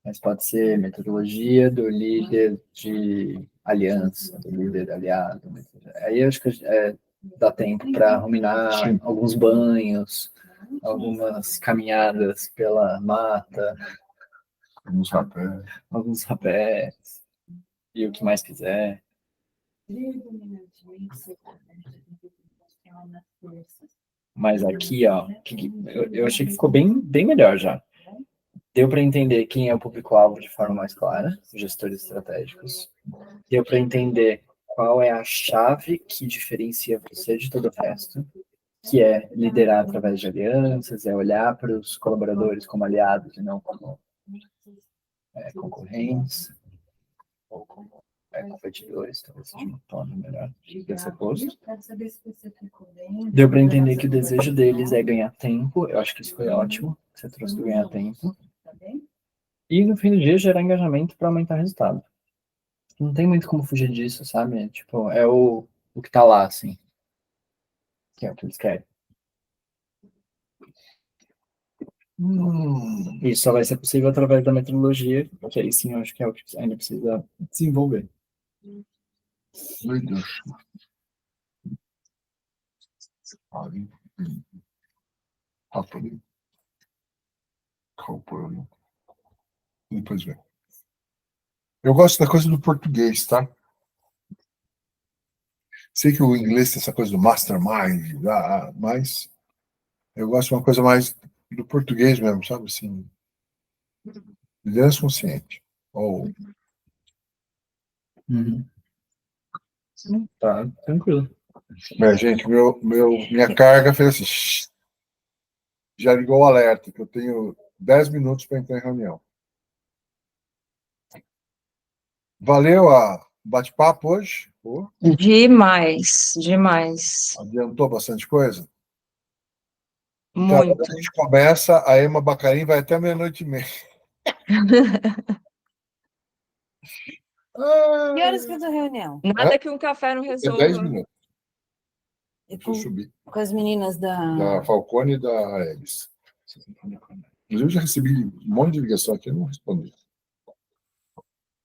Mas pode ser metodologia do líder de aliança, do líder aliado. Aí eu acho que dá tempo para ruminar alguns banhos, algumas caminhadas pela mata, alguns rapés, e o que mais quiser. Mas aqui, ó, eu achei que ficou bem melhor já. Deu para entender quem é o público-alvo de forma mais clara, os gestores estratégicos. Deu para entender qual é a chave que diferencia você de todo o resto, que é liderar através de alianças, é olhar para os colaboradores como aliados e não como concorrentes, ou como competidores, talvez seja um tono melhor de ser posto. Deu para entender que o desejo deles é ganhar tempo, eu acho que isso foi ótimo, você trouxe do ganhar tempo. E no fim do dia, gerar engajamento para aumentar o resultado. Não tem muito como fugir disso, sabe? Tipo, é o que tá lá, assim. Que é o que eles querem. Isso só vai ser possível através da metodologia, que aí sim eu acho que é o que ainda precisa desenvolver. Meu Deus. Depois vem. Eu gosto da coisa do português, tá? Sei que o inglês tem essa coisa do mastermind, mas eu gosto de uma coisa mais do português mesmo, sabe? Assim, liderança consciente. Ou Uhum. Tá, tranquilo. gente, minha carga fez assim, já ligou o alerta, que eu tenho 10 minutos para entrar em reunião. Valeu a bate-papo hoje? Pô, Demais, demais. adiantou bastante coisa? Então, Muito. a gente começa, a Ema Bacarim vai até meia-noite e meia. Que horas que é a tua reunião? Nada que um café não É 10 resolva. minutos. E Deixa eu subir. com as meninas Da Falcone e da Aelis. Inclusive, eu já recebi um monte de ligação aqui, eu não respondi.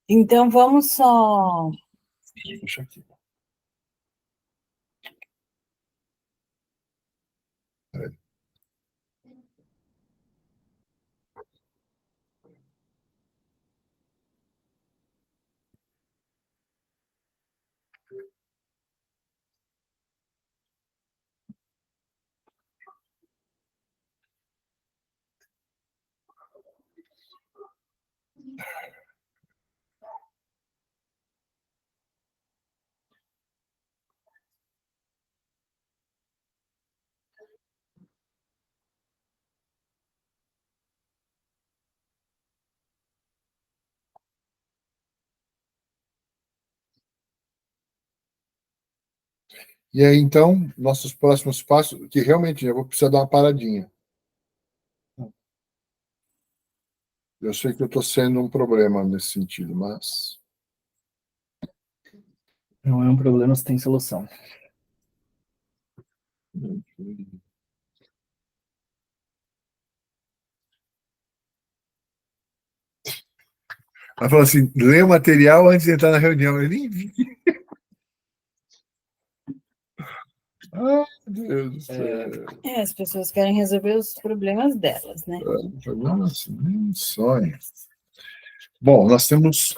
Então, vamos só... Deixa aqui. Peraí. E aí, então, nossos próximos passos, que realmente eu vou precisar dar uma paradinha. Eu sei que eu estou sendo um problema nesse sentido, mas Não é um problema se tem solução. ela falou assim: lê o material antes de entrar na reunião. Eu nem vi. Ai, Deus do céu. as pessoas querem resolver os problemas delas, né? Nossa, nem sonho. Bom, nós temos.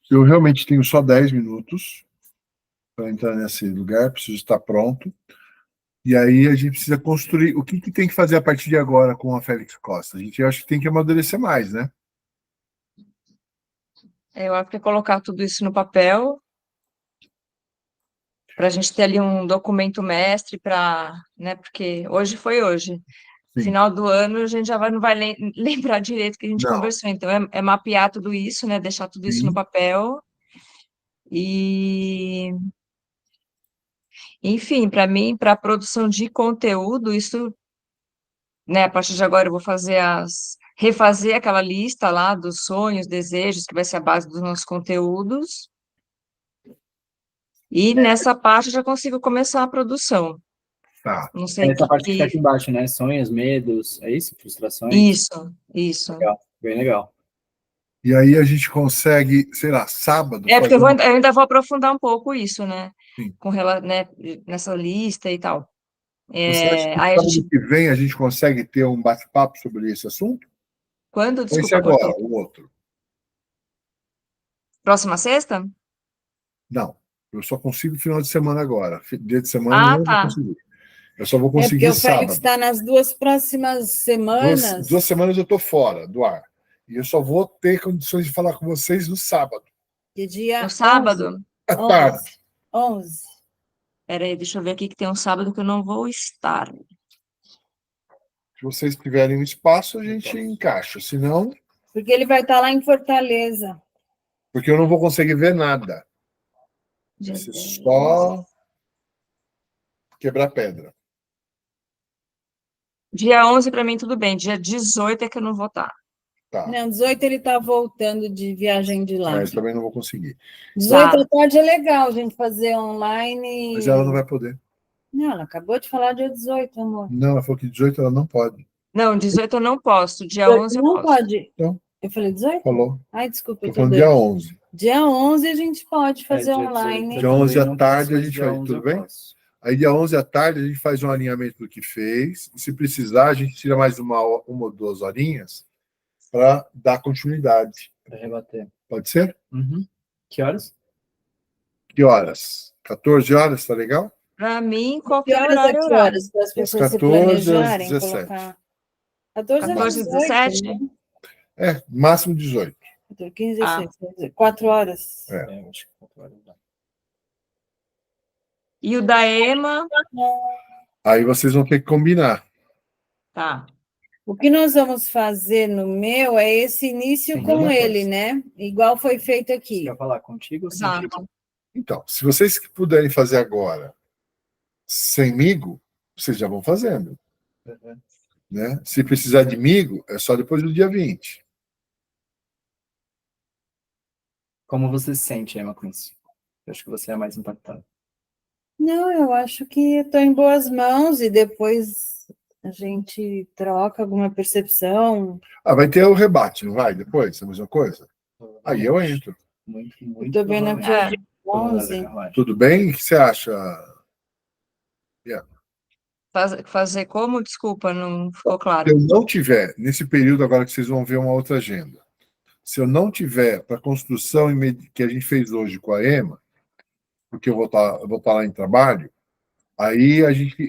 Eu realmente tenho só 10 minutos para entrar nesse lugar, preciso estar pronto. E aí a gente precisa construir. O que tem que fazer a partir de agora com a Félix Costa? A gente acho que tem que amadurecer mais, né? Eu acho que é colocar tudo isso no papel, para a gente ter ali um documento mestre para, né? Porque hoje foi hoje. Sim. Final do ano a gente já não vai lembrar direito que a gente Não. conversou. Então é mapear tudo isso, né? Deixar tudo isso no Sim. papel. E, enfim, para mim, para a produção de conteúdo, isso, né? A partir de agora eu vou refazer aquela lista lá dos sonhos, desejos, que vai ser a base dos nossos conteúdos. E nessa parte eu já consigo começar a produção. Tá. Não sei Essa parte que fica que. aqui embaixo, né? Sonhos, medos, é isso? Frustrações? Isso. Legal, bem legal. E aí a gente consegue, sei lá, sábado É, porque fazer uma. eu ainda vou aprofundar um pouco isso, né? Sim. Né, nessa lista e tal. Você acha que Aí a sábado gente. que vem a gente consegue ter um bate-papo sobre esse assunto? Quando? Ou esse Desculpa, agora, cortou. o outro? Próxima sexta? Não. Eu só consigo final de semana agora. Dia de semana eu Ah, não vou tá. conseguir. Eu só vou É porque conseguir o Félix sábado. está nas 2 próximas semanas. Duas semanas eu estou fora do ar. E eu só vou ter condições de falar com vocês no sábado, Que No dia sábado? à tarde. 11. Peraí, deixa eu ver aqui que tem um sábado que eu não vou estar. Se vocês tiverem um espaço, a gente encaixa. Se não, Porque ele vai estar lá em Fortaleza. porque eu não vou conseguir ver nada. Dia Vai ser 10. só quebrar pedra. Dia 11 para mim tudo bem. Dia 18 é que eu não vou estar. Tá. Não, 18 ele está voltando de viagem de lá. Mas também não vou conseguir. 18 Tá. à tarde é legal a gente fazer online. Mas ela não vai poder. Não, ela acabou de falar dia 18, amor. Não, ela falou que 18 ela não pode. Não, 18 eu não posso, dia 18 11 eu não posso. pode. Então. Eu falei 18? Falou. Ai, desculpa, eu Tô tô falando doida. dia 11. Dia 11 a gente pode fazer dia online. 18 Dia eu 11 também à não tarde posso, a mas gente dia vai, 11 tudo eu bem? posso. Aí dia 11 à tarde a gente faz um alinhamento do que fez. E se precisar, a gente tira mais uma ou 2 horinhas para dar continuidade. Para rebater. Pode ser? Uhum. Que horas? Que horas? 14 horas, tá legal? Para mim, Que qualquer horas a horário é que horário. horas? Para as Das pessoas se 14 às planejarem, 17. colocar. 14 a 14, 18, 17? né? É, máximo 18. 15, Ah. 16, 4 horas. É. Eu acho que 4 horas dá. E o da EMA, Aí vocês vão ter que combinar. tá. O que nós vamos fazer no meu é esse início Sim, com mesma ele, coisa. né? Igual foi feito Você aqui. quer falar contigo ou sem Exato. Então, se vocês puderem fazer agora semigo, vocês já vão fazendo. Uhum. Né? Se precisar de migo, é só depois do dia 20. Como você se sente, Emma, com isso? Eu acho que você é a mais impactada. Não, eu acho que estou em boas mãos e depois a gente troca alguma percepção. Ah, vai ter o rebate, não vai? Depois, a mesma coisa? Aí eu entro. Muito, Eu muito. estou vendo aqui É. o dia 11. Tudo bem? O que você acha? Fazer como? Desculpa, não ficou Se claro. eu não tiver, nesse período agora que vocês vão ver uma outra agenda, se eu não tiver para a construção que a gente fez hoje com a EMA, porque eu vou estar lá em trabalho, aí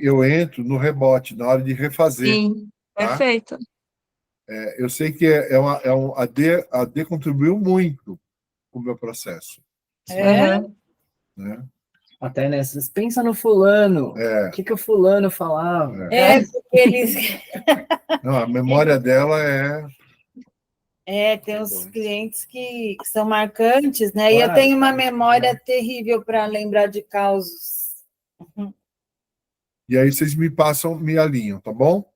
eu entro no rebote, na hora de refazer. Sim, tá? perfeito. Eu sei que a D contribuiu muito com o meu processo. É? Uhum. Né? Até nessas, pensa no fulano. É. O que o fulano falava? Porque eles. Não, a memória dela Tem uns clientes que são marcantes, né? E eu Claro. tenho uma memória terrível para lembrar de causos. E aí vocês me alinham, tá bom?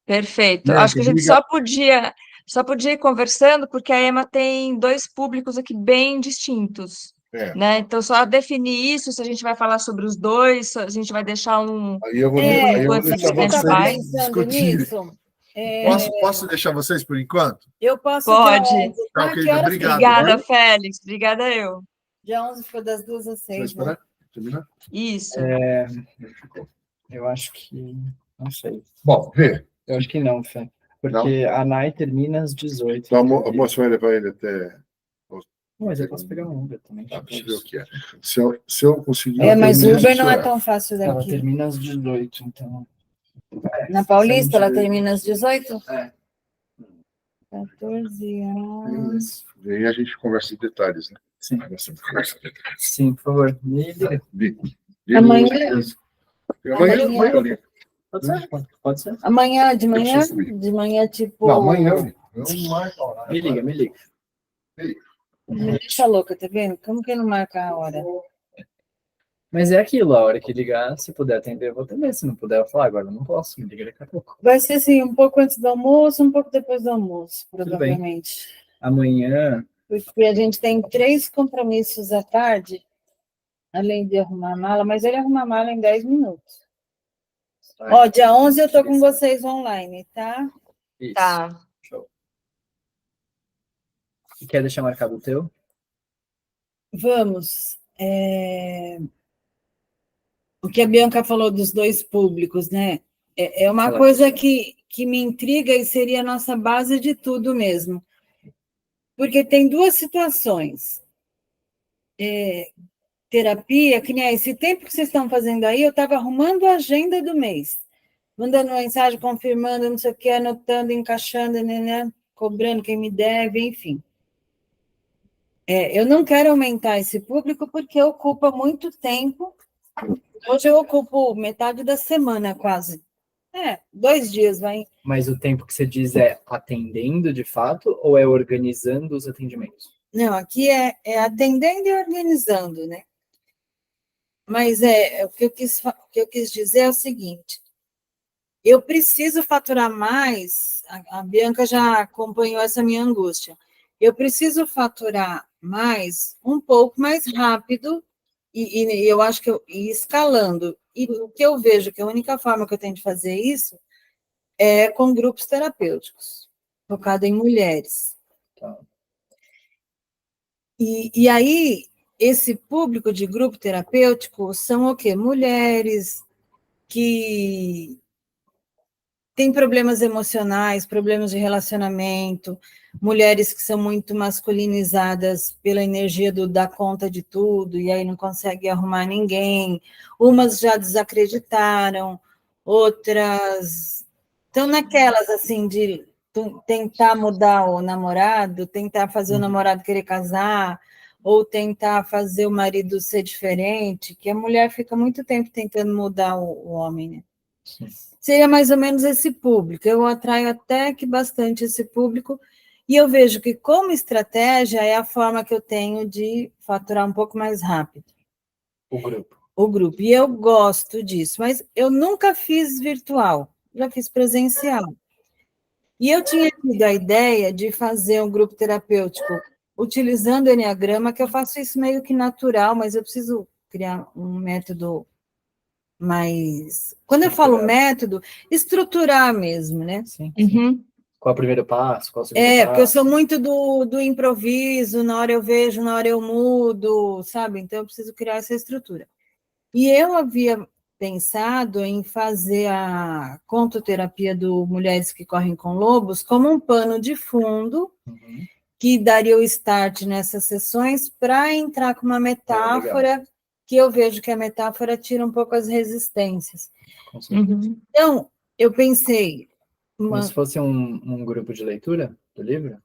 Perfeito. Gente, Acho que a gente obrigado. só podia ir conversando, porque a EMA tem dois públicos aqui bem distintos, né? Então, só definir isso, se a gente vai falar sobre os dois, se a gente vai deixar um Aí eu vou enquanto deixar a gente vocês vai. Pensando discutirem. nisso. Posso deixar vocês por enquanto? Eu posso Pode. dia 11. Tá, Ah, ok, que horas obrigado. Obrigada, Félix. Obrigada eu. Dia 11 foi das 2 às 6, né? Terminar? Isso. Eu acho que. Não sei. Bom, vê. Eu acho que não, Fê. Porque a NAI termina às 18. Então, a moça vai levar ele até. Mas eu posso pegar um Uber também. Tá, deixa eu ver o que é. Se eu conseguir. Mas o eu Uber não é termino tão fácil Ela daqui. termina às 18, então. Na Paulista, ela termina às 18? É. 14 horas. isso. E aí a gente conversa em detalhes, né? Sim. Conversa em detalhes. Sim, por favor. Me liga. Amanhã? Amanhã eu ligo. Pode ser? Pode ser. Amanhã, de manhã? preciso subir. De manhã, tipo. Não, amanhã eu ligo. Eu não marco a hora. Me liga, me liga. Me deixa louca, tá vendo? Como que não marca a hora? Mas é aquilo, a hora que ligar, se puder atender, eu vou atender. Se não puder, eu falo, agora eu não posso, me liga daqui a pouco. Vai ser assim, um pouco antes do almoço, um pouco depois do almoço, bem. provavelmente. Amanhã, Porque a gente tem 3 compromissos à tarde, além de arrumar a mala, mas ele arruma a mala em 10 minutos. Ó, dia 11 eu tô com vocês online, tá? isso. Tá. Show. E quer deixar marcado o teu? Vamos. O que a Bianca falou dos dois públicos, né? É uma Fala. coisa que me intriga e seria a nossa base de tudo mesmo. Porque tem 2 situações. Terapia, que nem esse tempo que vocês estão fazendo aí, eu estava arrumando a agenda do mês. Mandando mensagem, confirmando, não sei o que, anotando, encaixando, né, cobrando quem me deve, enfim. Eu não quero aumentar esse público porque ocupa muito tempo. Hoje eu ocupo metade da semana, quase. 2 dias, vai. Mas o tempo que você diz é atendendo de fato ou é organizando os atendimentos? Não, aqui é atendendo e organizando, né? Mas o que eu quis dizer é o seguinte: eu preciso faturar mais, a Bianca já acompanhou essa minha angústia, eu preciso faturar mais, um pouco mais rápido, e eu acho que ir escalando. E o que eu vejo que a única forma que eu tenho de fazer isso é com grupos terapêuticos, focado em mulheres. Tá. E aí, esse público de grupo terapêutico são o quê? Mulheres que têm problemas emocionais, problemas de relacionamento, mulheres que são muito masculinizadas pela energia do dar conta de tudo, e aí não conseguem arrumar ninguém. Umas já desacreditaram, outras estão naquelas, assim, de tentar mudar o namorado, tentar fazer o namorado querer casar, ou tentar fazer o marido ser diferente, que a mulher fica muito tempo tentando mudar o homem, né? Sim. Seria mais ou menos esse público. Eu atraio até que bastante esse público, e eu vejo que, como estratégia, é a forma que eu tenho de faturar um pouco mais rápido. O grupo. O grupo. E eu gosto disso, mas eu nunca fiz virtual, já fiz presencial. E eu tinha tido a ideia de fazer um grupo terapêutico utilizando o Enneagrama, que eu faço isso meio que natural, mas eu preciso criar um método mais... Quando eu falo método, estruturar mesmo, né? Sim. Uhum. Qual é o primeiro passo? Qual é o segundo passo? Porque eu sou muito do improviso, na hora eu vejo, na hora eu mudo, sabe? Então eu preciso criar essa estrutura. E eu havia pensado em fazer a contoterapia do Mulheres que Correm com Lobos como um pano de fundo que daria o start nessas sessões para entrar com uma metáfora que eu vejo que a metáfora tira um pouco as resistências. Com certeza. Então, eu pensei... Como se fosse um grupo de leitura do livro?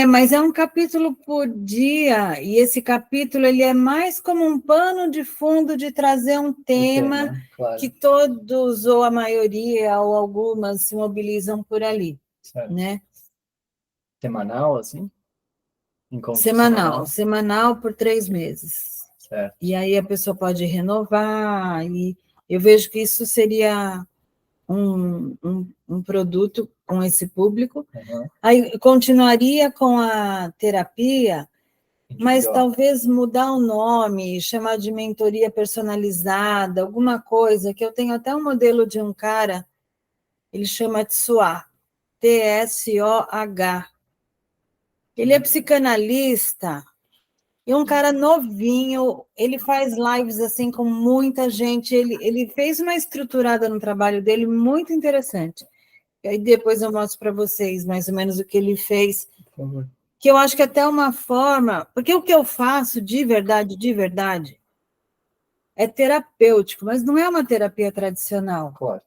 Mas é um capítulo por dia, e esse capítulo ele é mais como um pano de fundo de trazer um tema claro. que todos, ou a maioria, ou algumas, se mobilizam por ali, Certo. né? Semanal, assim? Encontro Semanal por 3 meses. Certo. E aí a pessoa pode renovar, e eu vejo que isso seria um produto com esse público. Aí continuaria com a terapia, mas talvez mudar o nome, chamar de mentoria personalizada, alguma coisa, que eu tenho até um modelo de um cara, ele chama Tsoh, T-S-O-H. Ele é psicanalista, e um cara novinho, ele faz lives assim com muita gente, ele fez uma estruturada no trabalho dele muito interessante. E aí depois eu mostro para vocês mais ou menos o que ele fez, Por favor. que eu acho que até uma forma, porque o que eu faço de verdade, é terapêutico, mas não é uma terapia tradicional. Claro.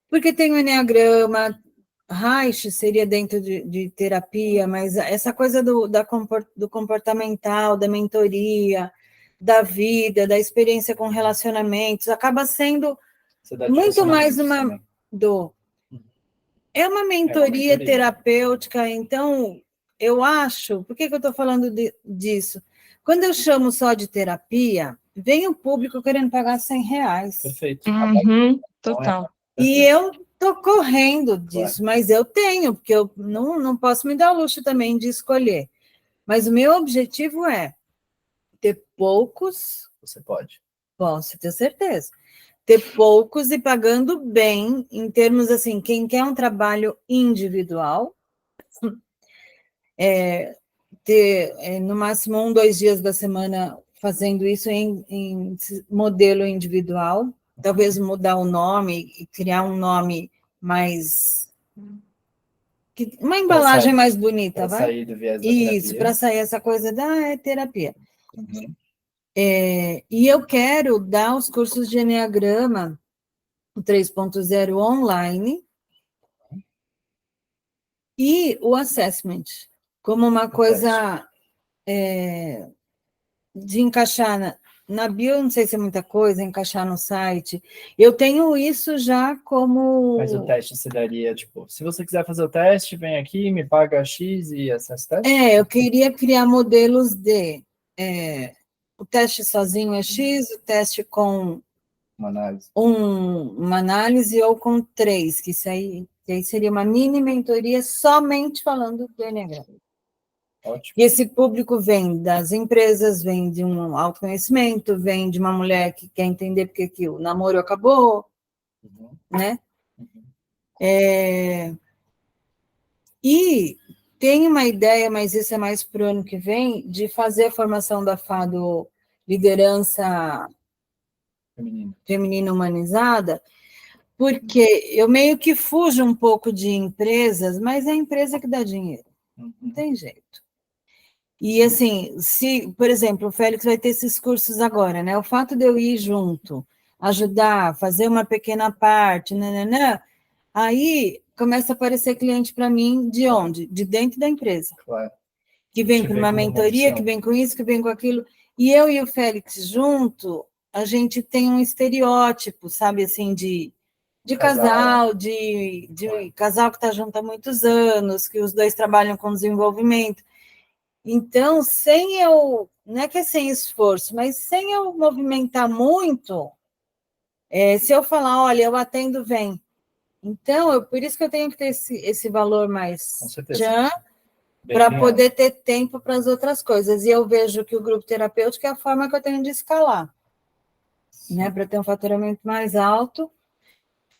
Porque tem o Enneagrama, Reich seria dentro de terapia, mas essa coisa do comportamental, da mentoria, da vida, da experiência com relacionamentos, acaba sendo muito mais uma... É uma mentoria terapêutica, então, eu acho... Por que eu estou falando disso? Quando eu chamo só de terapia, vem o público querendo pagar R$100. Perfeito. Total. E eu estou correndo disso, mas eu tenho, porque eu não posso me dar o luxo também de escolher. Mas o meu objetivo é ter poucos... Você pode. Posso ter certeza. Ter poucos e pagando bem, em termos assim, quem quer um trabalho individual, ter no máximo 1, 2 dias da semana fazendo isso em modelo individual, talvez mudar o nome e criar um nome mais... uma embalagem mais bonita, vai? Sair do viés da Isso, para sair essa coisa da terapia. E eu quero dar os cursos de Enneagrama, o 3.0 online, e o assessment, como uma coisa de encaixar na bio, não sei se é muita coisa, encaixar no site. Eu tenho isso já como... Mas o teste se daria, tipo, se você quiser fazer o teste, vem aqui, me paga X e acessa o teste? Eu queria criar modelos de... o teste sozinho é X, o teste com Uma análise. uma análise ou com 3, que que aí seria uma mini mentoria somente falando do Enneagrama. Ótimo. E esse público vem das empresas, vem de um autoconhecimento, vem de uma mulher que quer entender porque que o namoro acabou, Uhum. né? Uhum. E tem uma ideia, mas isso é mais para o ano que vem, de fazer a formação da FADO Liderança Feminina Humanizada, porque eu meio que fujo um pouco de empresas, mas é a empresa que dá dinheiro, não tem jeito. E assim, se, por exemplo, o Félix vai ter esses cursos agora, né? O fato de eu ir junto, ajudar, fazer uma pequena parte, nananã, aí começa a aparecer cliente para mim de onde? De dentro da empresa. Claro. Que vem Te para vê uma como uma mentoria, missão. que vem com isso, que vem com aquilo. E eu e o Félix junto, a gente tem um estereótipo, sabe, assim, de casal, de casal que está junto há muitos anos, que os dois trabalham com desenvolvimento. Então, sem eu, não é que é sem esforço, mas sem eu movimentar muito, se eu falar, olha, eu atendo, vem. Então, por isso que eu tenho que ter esse valor mais Com certeza. tchan, Bem para alinhado. poder ter tempo para as outras coisas. E eu vejo que o grupo terapêutico é a forma que eu tenho de escalar, né, para ter um faturamento mais alto.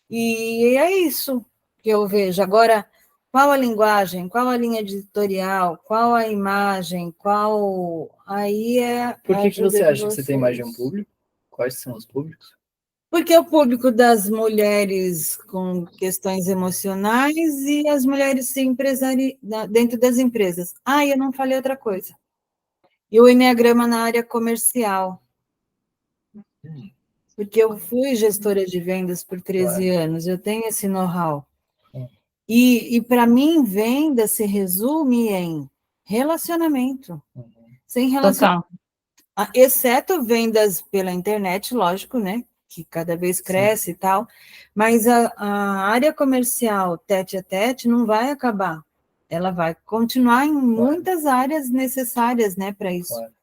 E é isso que eu vejo. Agora, qual a linguagem, qual a linha editorial, qual a imagem, qual... Aí é... Por que a que você ajuda de acha que você tem mais de um vocês. público? Quais são os públicos? Porque o público das mulheres com questões emocionais e as mulheres dentro das empresas. Ah, e eu não falei outra coisa. E o enneagrama na área comercial. Porque eu fui gestora de vendas por 13 anos, eu tenho esse know-how. E para mim, venda se resume em relacionamento. Sem relacionamento. Exceto vendas pela internet, lógico, né? Que cada vez cresce e tal. Mas a área comercial tete a tete não vai acabar. Ela vai continuar em muitas áreas necessárias, né, para isso. Claro.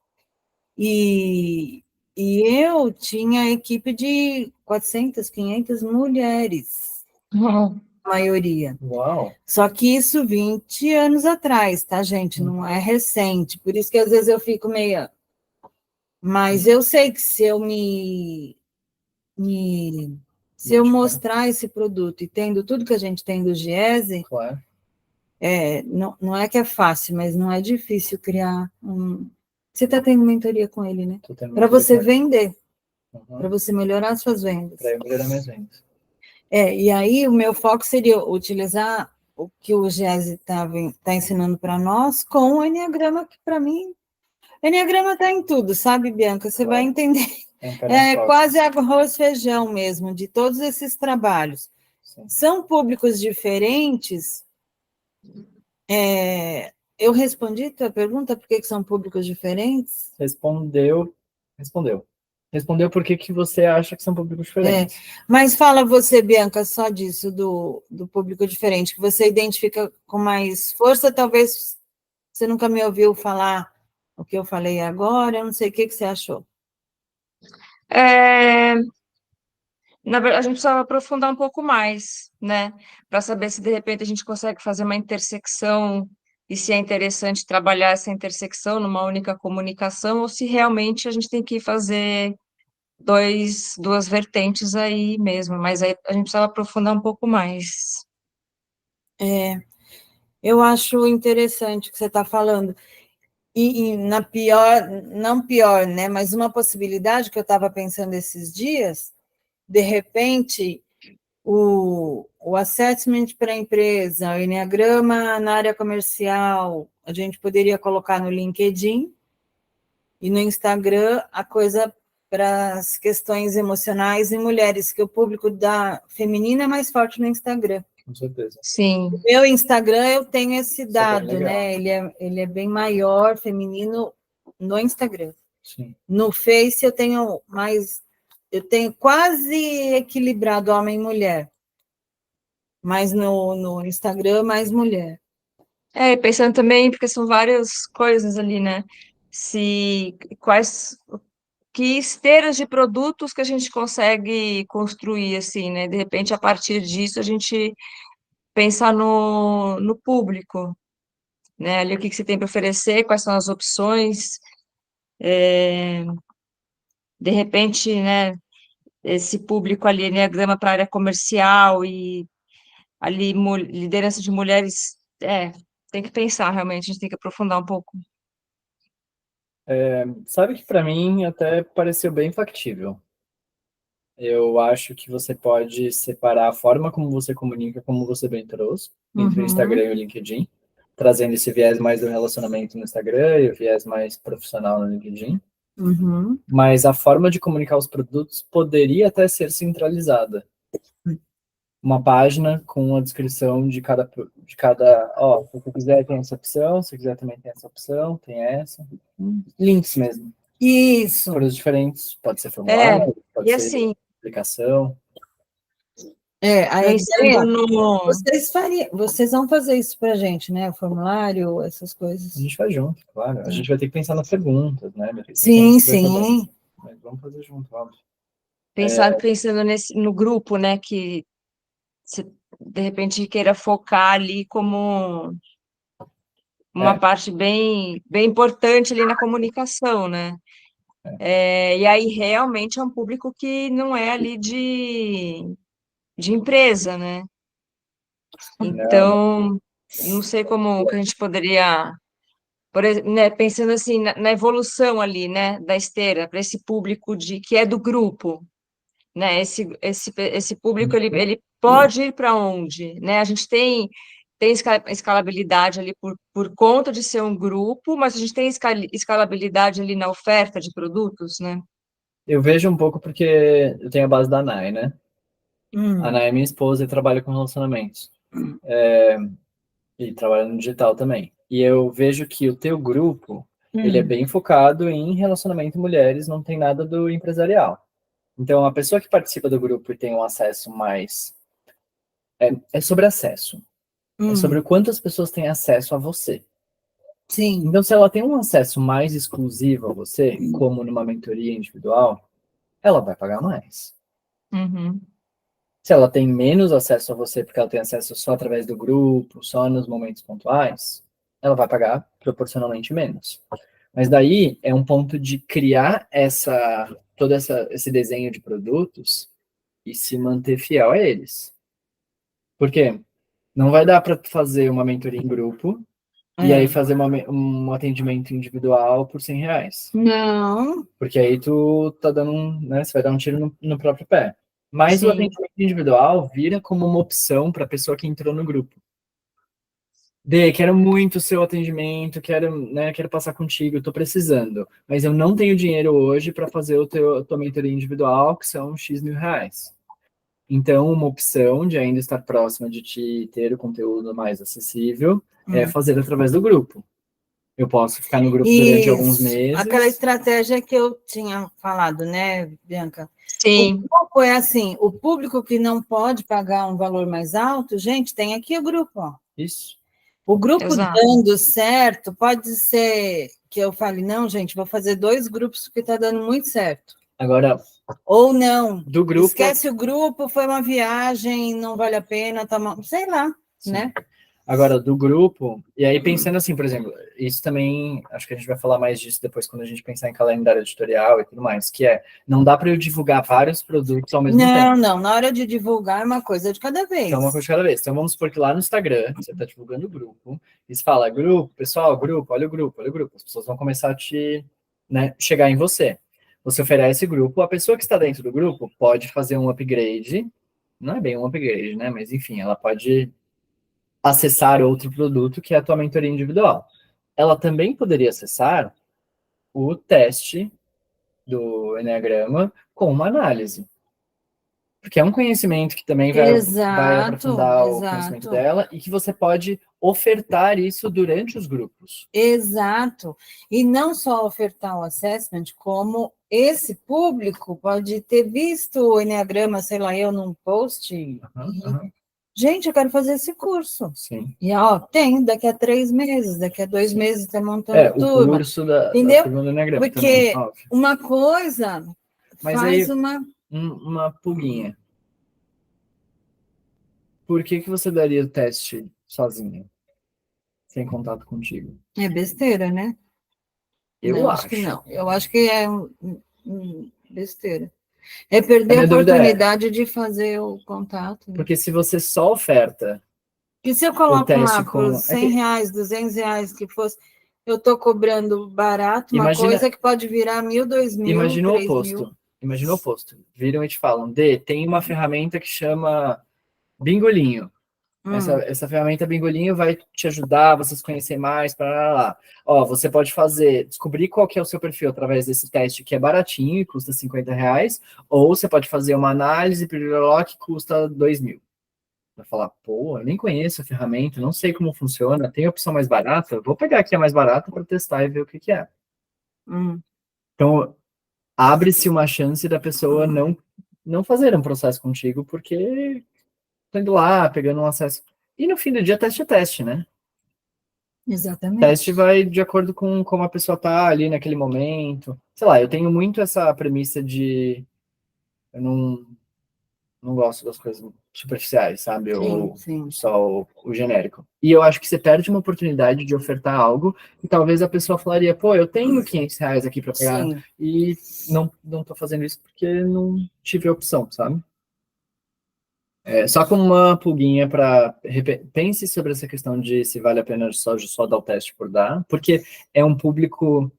E eu tinha equipe de 400, 500 mulheres, a maioria. Uau! Só que isso 20 anos atrás, tá, gente? Não é recente. Por isso que às vezes eu fico meio... Mas eu sei que se eu se eu mostrar esse produto e tendo tudo que a gente tem do Giese, Claro. não é que é fácil, mas não é difícil criar um... Você está tendo mentoria com ele, né? Tô tendo Para mentoria você com ele. vender, Uhum. para você melhorar as suas vendas. Para eu melhorar minhas vendas. E aí o meu foco seria utilizar o que o Giese tá ensinando para nós com o Enneagrama, que para mim, Enneagrama está em tudo, sabe, Bianca? Você vai entender. É quase arroz e feijão mesmo, de todos esses trabalhos. Sim. São públicos diferentes. Eu respondi a tua pergunta, por que são públicos diferentes? Respondeu por que você acha que são públicos diferentes. Mas fala você, Bianca, só disso, do público diferente, que você identifica com mais força, talvez você nunca me ouviu falar o que eu falei agora, eu não sei o que você achou. Na verdade, a gente precisava aprofundar um pouco mais, né? Para saber se de repente a gente consegue fazer uma intersecção e se é interessante trabalhar essa intersecção numa única comunicação ou se realmente a gente tem que fazer duas vertentes aí mesmo, mas aí a gente precisava aprofundar um pouco mais. Eu acho interessante o que você está falando. E na pior, não pior, né? Mas uma possibilidade que eu estava pensando esses dias, de repente, o assessment para a empresa, o Enneagrama na área comercial, a gente poderia colocar no LinkedIn e no Instagram a coisa para as questões emocionais em mulheres, que o público da feminina é mais forte no Instagram. Com certeza. Sim. No meu Instagram eu tenho esse Super dado, legal. né? Ele é bem maior, feminino, no Instagram. Sim. No Face eu tenho quase equilibrado homem e mulher. Mas no Instagram, mais mulher. E pensando também, porque são várias coisas ali, né? que esteiras de produtos que a gente consegue construir, assim, né? De repente, a partir disso, a gente pensar no público, né? Ali o que você tem para oferecer, quais são as opções, de repente, né? Esse público ali, enneagrama para a área comercial e ali liderança de mulheres, tem que pensar realmente, a gente tem que aprofundar um pouco. Sabe que para mim até pareceu bem factível. Eu acho que você pode separar a forma como você comunica, como você bem trouxe, entre o Instagram e o LinkedIn, trazendo esse viés mais do relacionamento no Instagram e o viés mais profissional no LinkedIn. Uhum. Mas a forma de comunicar os produtos poderia até ser centralizada. Uma página com a descrição ó, se você quiser tem essa opção, se quiser também tem essa opção, tem essa. Links mesmo, Isso. para os diferentes, pode ser É, formulário, pode e ser assim, aplicação. A pensando ideia, no. vocês vão fazer isso para a gente, né? O formulário, essas A coisas. gente faz junto, claro. A gente vai ter que pensar nas perguntas, né? Vai ter que pensar Sim, no que vai fazer. sim. Mas vamos fazer junto, óbvio. Pensando no grupo, né, que você, de repente, queira focar ali como uma É, parte bem importante ali na comunicação, né? E aí, realmente, é um público que não é ali de empresa, né? não, Então, não sei como que a gente poderia, por exemplo, né, pensando assim, na evolução ali, né, da esteira, para esse público que é do grupo, né? Esse público ele pode ir para onde, né? A gente tem escalabilidade ali por conta de ser um grupo, mas a gente tem escalabilidade ali na oferta de produtos, né? eu vejo um pouco porque eu tenho a base da Nai, né? A Nai é minha esposa e trabalha com relacionamentos. E trabalha no digital também. E eu vejo que o teu grupo, ele é bem focado em relacionamento mulheres, não tem nada do empresarial. Então, a pessoa que participa do grupo e tem um acesso mais... É sobre acesso. É sobre o quanto as pessoas têm acesso a você. Sim. Então, se ela tem um acesso mais exclusivo a você, como numa mentoria individual, ela vai pagar mais. Uhum. Se ela tem menos acesso a você, porque ela tem acesso só através do grupo, só nos momentos pontuais, ela vai pagar proporcionalmente menos. Mas daí é um ponto de criar esse desenho de produtos e se manter fiel a eles. Por quê? Não vai dar para fazer uma mentoria em grupo e aí fazer um atendimento individual por R$ 100. Não. Porque aí tu tá dando né, você vai dar um tiro no próprio pé. Mas o Sim. atendimento individual vira como uma opção para a pessoa que entrou no grupo. Quero muito o seu atendimento, quero passar contigo, tô precisando, mas eu não tenho dinheiro hoje para fazer a tua mentoria individual, que são X mil reais. Então, uma opção de ainda estar próxima de ti, ter o conteúdo mais acessível, é fazer através do grupo. Eu posso ficar no grupo durante alguns Isso. meses. Aquela estratégia que eu tinha falado, né, Bianca? Sim. O grupo é assim, o público que não pode pagar um valor mais alto, gente, tem aqui o grupo, ó. Isso. O grupo Exato. dando certo, pode ser que eu fale, não, gente, vou fazer 2 grupos porque está dando muito certo. Agora, Ou não, do grupo... esquece o grupo, foi uma viagem, não vale a pena, sei lá, Sim. né? Agora, do grupo, e aí pensando assim, por exemplo, isso também, acho que a gente vai falar mais disso depois quando a gente pensar em calendário editorial e tudo mais, que não dá para eu divulgar vários produtos ao mesmo tempo. Não, na hora de divulgar é uma coisa de cada vez. Então, uma coisa de cada vez. Então, vamos supor que lá no Instagram, você está divulgando o grupo, e você fala, grupo, pessoal, grupo, olha o grupo, olha o grupo. As pessoas vão começar a chegar em você. Você oferece grupo, a pessoa que está dentro do grupo pode fazer um upgrade, não é bem um upgrade, né? Mas, enfim, ela pode acessar outro produto que é a tua mentoria individual. Ela também poderia acessar o teste do Enneagrama com uma análise. Porque é um conhecimento que também vai aprofundar o conhecimento dela e que você pode ofertar isso durante os grupos. Exato. E não só ofertar o assessment, como esse público pode ter visto o Enneagrama, sei lá, eu num post, Gente, eu quero fazer esse curso. Sim. E, ó, tem, daqui a 3 meses, daqui a 2 meses está montando O turma. curso da Entendeu? turma do Enneagrama Porque também, óbvio. uma coisa Mas faz aí, uma... uma pulguinha. Por que você daria o teste sozinha, sem contato contigo? É besteira, né? Eu Não, acho que acho. não. Eu acho que é besteira. É A perder a minha dúvida é, oportunidade de fazer o contato. Né? porque se você só oferta E se eu o coloco lá teste por com... 100 reais, 200 reais, que fosse, eu estou cobrando barato uma Imagina, coisa que pode virar 1.000, 2.000, imagina o 3.000. oposto. Imagina o oposto. Viram e te falam, Dê, tem uma ferramenta que chama Bingolinho. Essa ferramenta Bingolinho vai te ajudar, vocês conhecer mais, lá. Ó, você pode descobrir qual que é o seu perfil através desse teste que é baratinho e custa 50 reais, ou você pode fazer uma análise que custa 2.000. Vai falar, pô, eu nem conheço a ferramenta, não sei como funciona, tem opção mais barata? Vou pegar aqui a mais barata para testar e ver o que é. Então, abre-se uma chance da pessoa não fazer um processo contigo, porque tá indo lá, pegando um acesso. E no fim do dia, teste é teste, né? Exatamente. Teste vai de acordo com como a pessoa tá ali naquele momento. Sei lá, eu tenho muito essa premissa de eu não gosto das coisas superficiais, sabe? Ou Sim. só o genérico. E eu acho que você perde uma oportunidade de ofertar algo e talvez a pessoa falaria, pô, eu tenho 500 reais aqui para pegar Sim. e não tô fazendo isso porque não tive opção, sabe? Só como uma pulguinha para pense sobre essa questão de se vale a pena só dar o teste por dar, porque é um público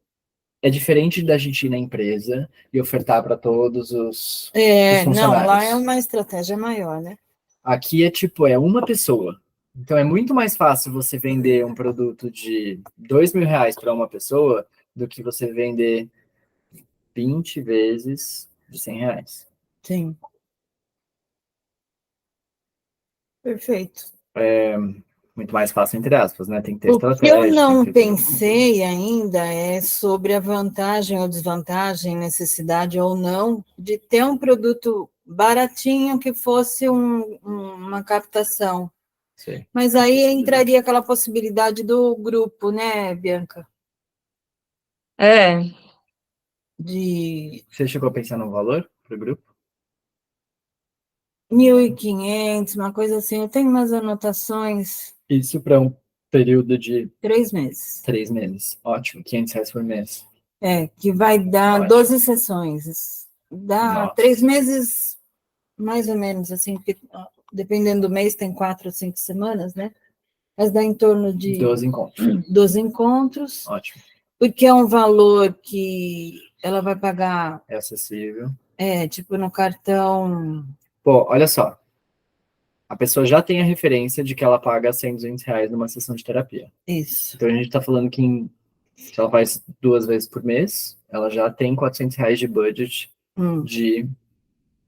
é diferente da gente ir na empresa e ofertar para todos os funcionários. Não, lá é uma estratégia maior, né? Aqui é uma pessoa. Então é muito mais fácil você vender um produto de 2.000 reais para uma pessoa do que você vender 20 vezes de 100 reais. Sim. Perfeito. Muito mais fácil, entre aspas, né? Tem que ter O que estratégia. eu não tem que ter pensei ainda é sobre a vantagem ou desvantagem, necessidade ou não, de ter um produto baratinho que fosse uma captação. Sim. Mas aí entraria aquela possibilidade do grupo, né, Bianca? Você chegou a pensar no valor para o grupo? 1.500, uma coisa assim. Eu tenho umas anotações. Isso para um período de 3 meses. 3 meses. Ótimo, 500 reais por mês. Que vai dar Ótimo. 12 sessões. Dá Nossa. 3 meses, mais ou menos, assim, porque dependendo do mês, tem 4 ou 5 semanas, né? Mas dá em torno de 12 encontros. 12 encontros. Ótimo. Porque é um valor que ela vai pagar. É acessível. Tipo no cartão. Pô, olha só. A pessoa já tem a referência de que ela paga 100, 200 reais numa sessão de terapia. Isso. Então a gente está falando que se ela faz 2 vezes por mês, ela já tem 400 reais de budget de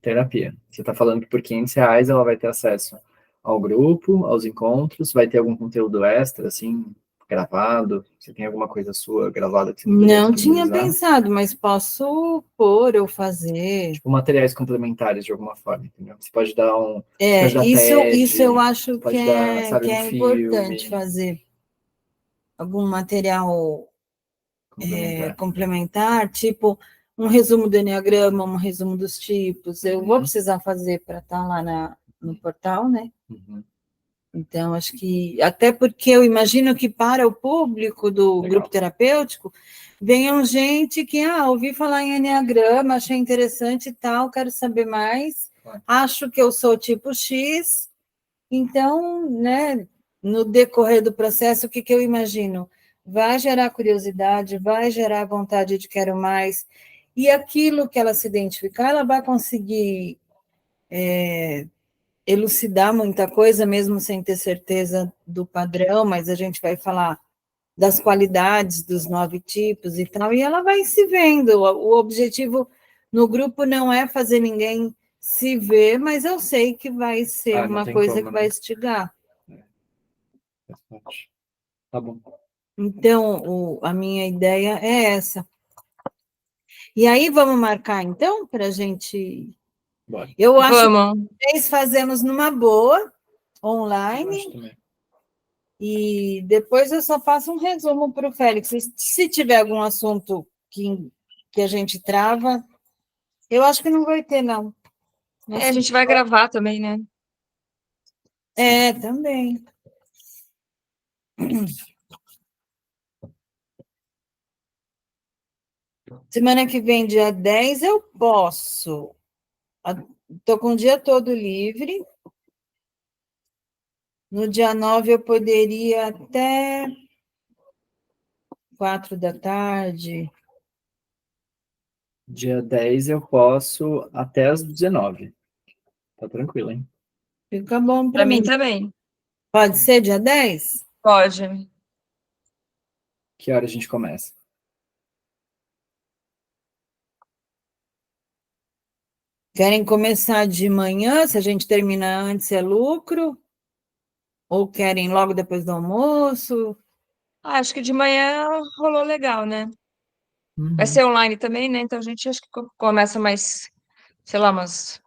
terapia. Você está falando que por 500 reais ela vai ter acesso ao grupo, aos encontros, vai ter algum conteúdo extra, assim, gravado? Você tem alguma coisa sua gravada que você poderia Não tinha disponibilizar? pensado, mas posso pôr ou fazer. Tipo, materiais complementares de alguma forma, entendeu? Você pode dar você pode dar Isso TED, eu acho pode que dar, sabe, que um é importante filme fazer. Algum material complementar. complementar, tipo um resumo do Enneagrama, um resumo dos tipos. Eu vou precisar fazer para estar lá no portal, né? Uhum. Então, acho que, até porque eu imagino que para o público do Legal. grupo terapêutico, venham gente que, ouvi falar em Enneagrama, achei interessante e tal, quero saber mais, acho que eu sou tipo X, então, né, no decorrer do processo, o que eu imagino? Vai gerar curiosidade, vai gerar vontade de quero mais, e aquilo que ela se identificar, ela vai conseguir elucidar muita coisa, mesmo sem ter certeza do padrão, mas a gente vai falar das qualidades dos 9 tipos e tal, e ela vai se vendo. O objetivo no grupo não é fazer ninguém se ver, mas eu sei que vai ser uma coisa que vai instigar. Tá bom. Então, a minha ideia é essa. E aí, vamos marcar, então, para a gente... Bora. Eu acho Vamos. que nós fazemos numa boa, Eu online. acho também. E depois eu só faço um resumo para o Félix. Se tiver algum assunto que a gente trava, eu acho que não vai ter, não. A gente vai gravar também, né? É, também. Semana que vem, dia 10, eu posso. Estou com o dia todo livre. No dia 9, eu poderia até 4 da tarde. Dia 10 eu posso até as 19. Tá tranquilo, hein? Fica bom Para para mim mim. também. Pode ser dia 10? Pode. Que hora a gente começa? Querem começar de manhã? Se a gente terminar antes, é lucro? Ou querem logo depois do almoço? Acho que de manhã rolou legal, né? Vai Uhum. ser online também, né? Então a gente acho que começa mais, sei lá, umas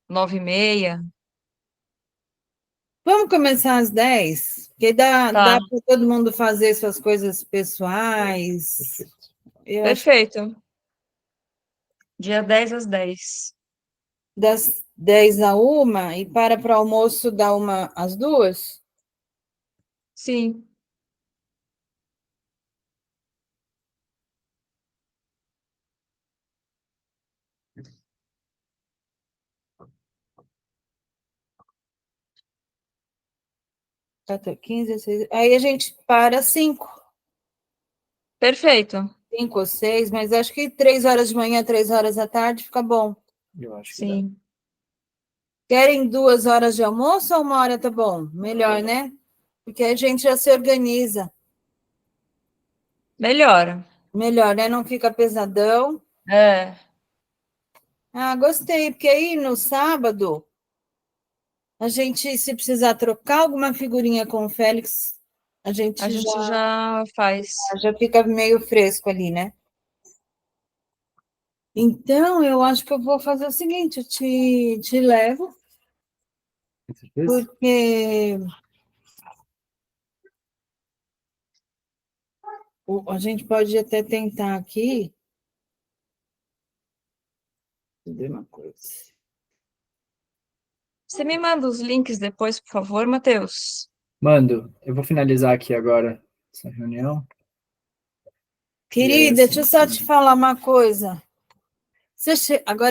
9h30. Vamos começar às 10? Porque dá Tá, para todo mundo fazer suas coisas pessoais. Perfeito. Eu acho que perfeito. Dia 10 às 10. das 10 a 1 e para o almoço da 1 às 2? Sim, Tá, 15, 16. Aí a gente para às 5. perfeito. 5 ou 6, mas acho que 3 horas de manhã, 3 horas da tarde fica bom. Eu acho que dá. Sim. Querem 2 horas de almoço ou 1 hora tá bom? Melhor, né? Porque a gente já se organiza. Melhora. Melhor, né? Não fica pesadão. É, Ah, gostei, porque aí no sábado, a gente, se precisar trocar alguma figurinha com o Félix, a gente a gente já faz. já fica meio fresco ali, né? Então, eu acho que eu vou fazer o seguinte, eu te levo, Com certeza? porque a gente pode até tentar aqui. Cadê uma coisa? Você me manda os links depois, por favor, Matheus? Mando, eu vou finalizar aqui agora essa reunião. E aí, Querida, assim, deixa eu só te falar uma coisa. Agora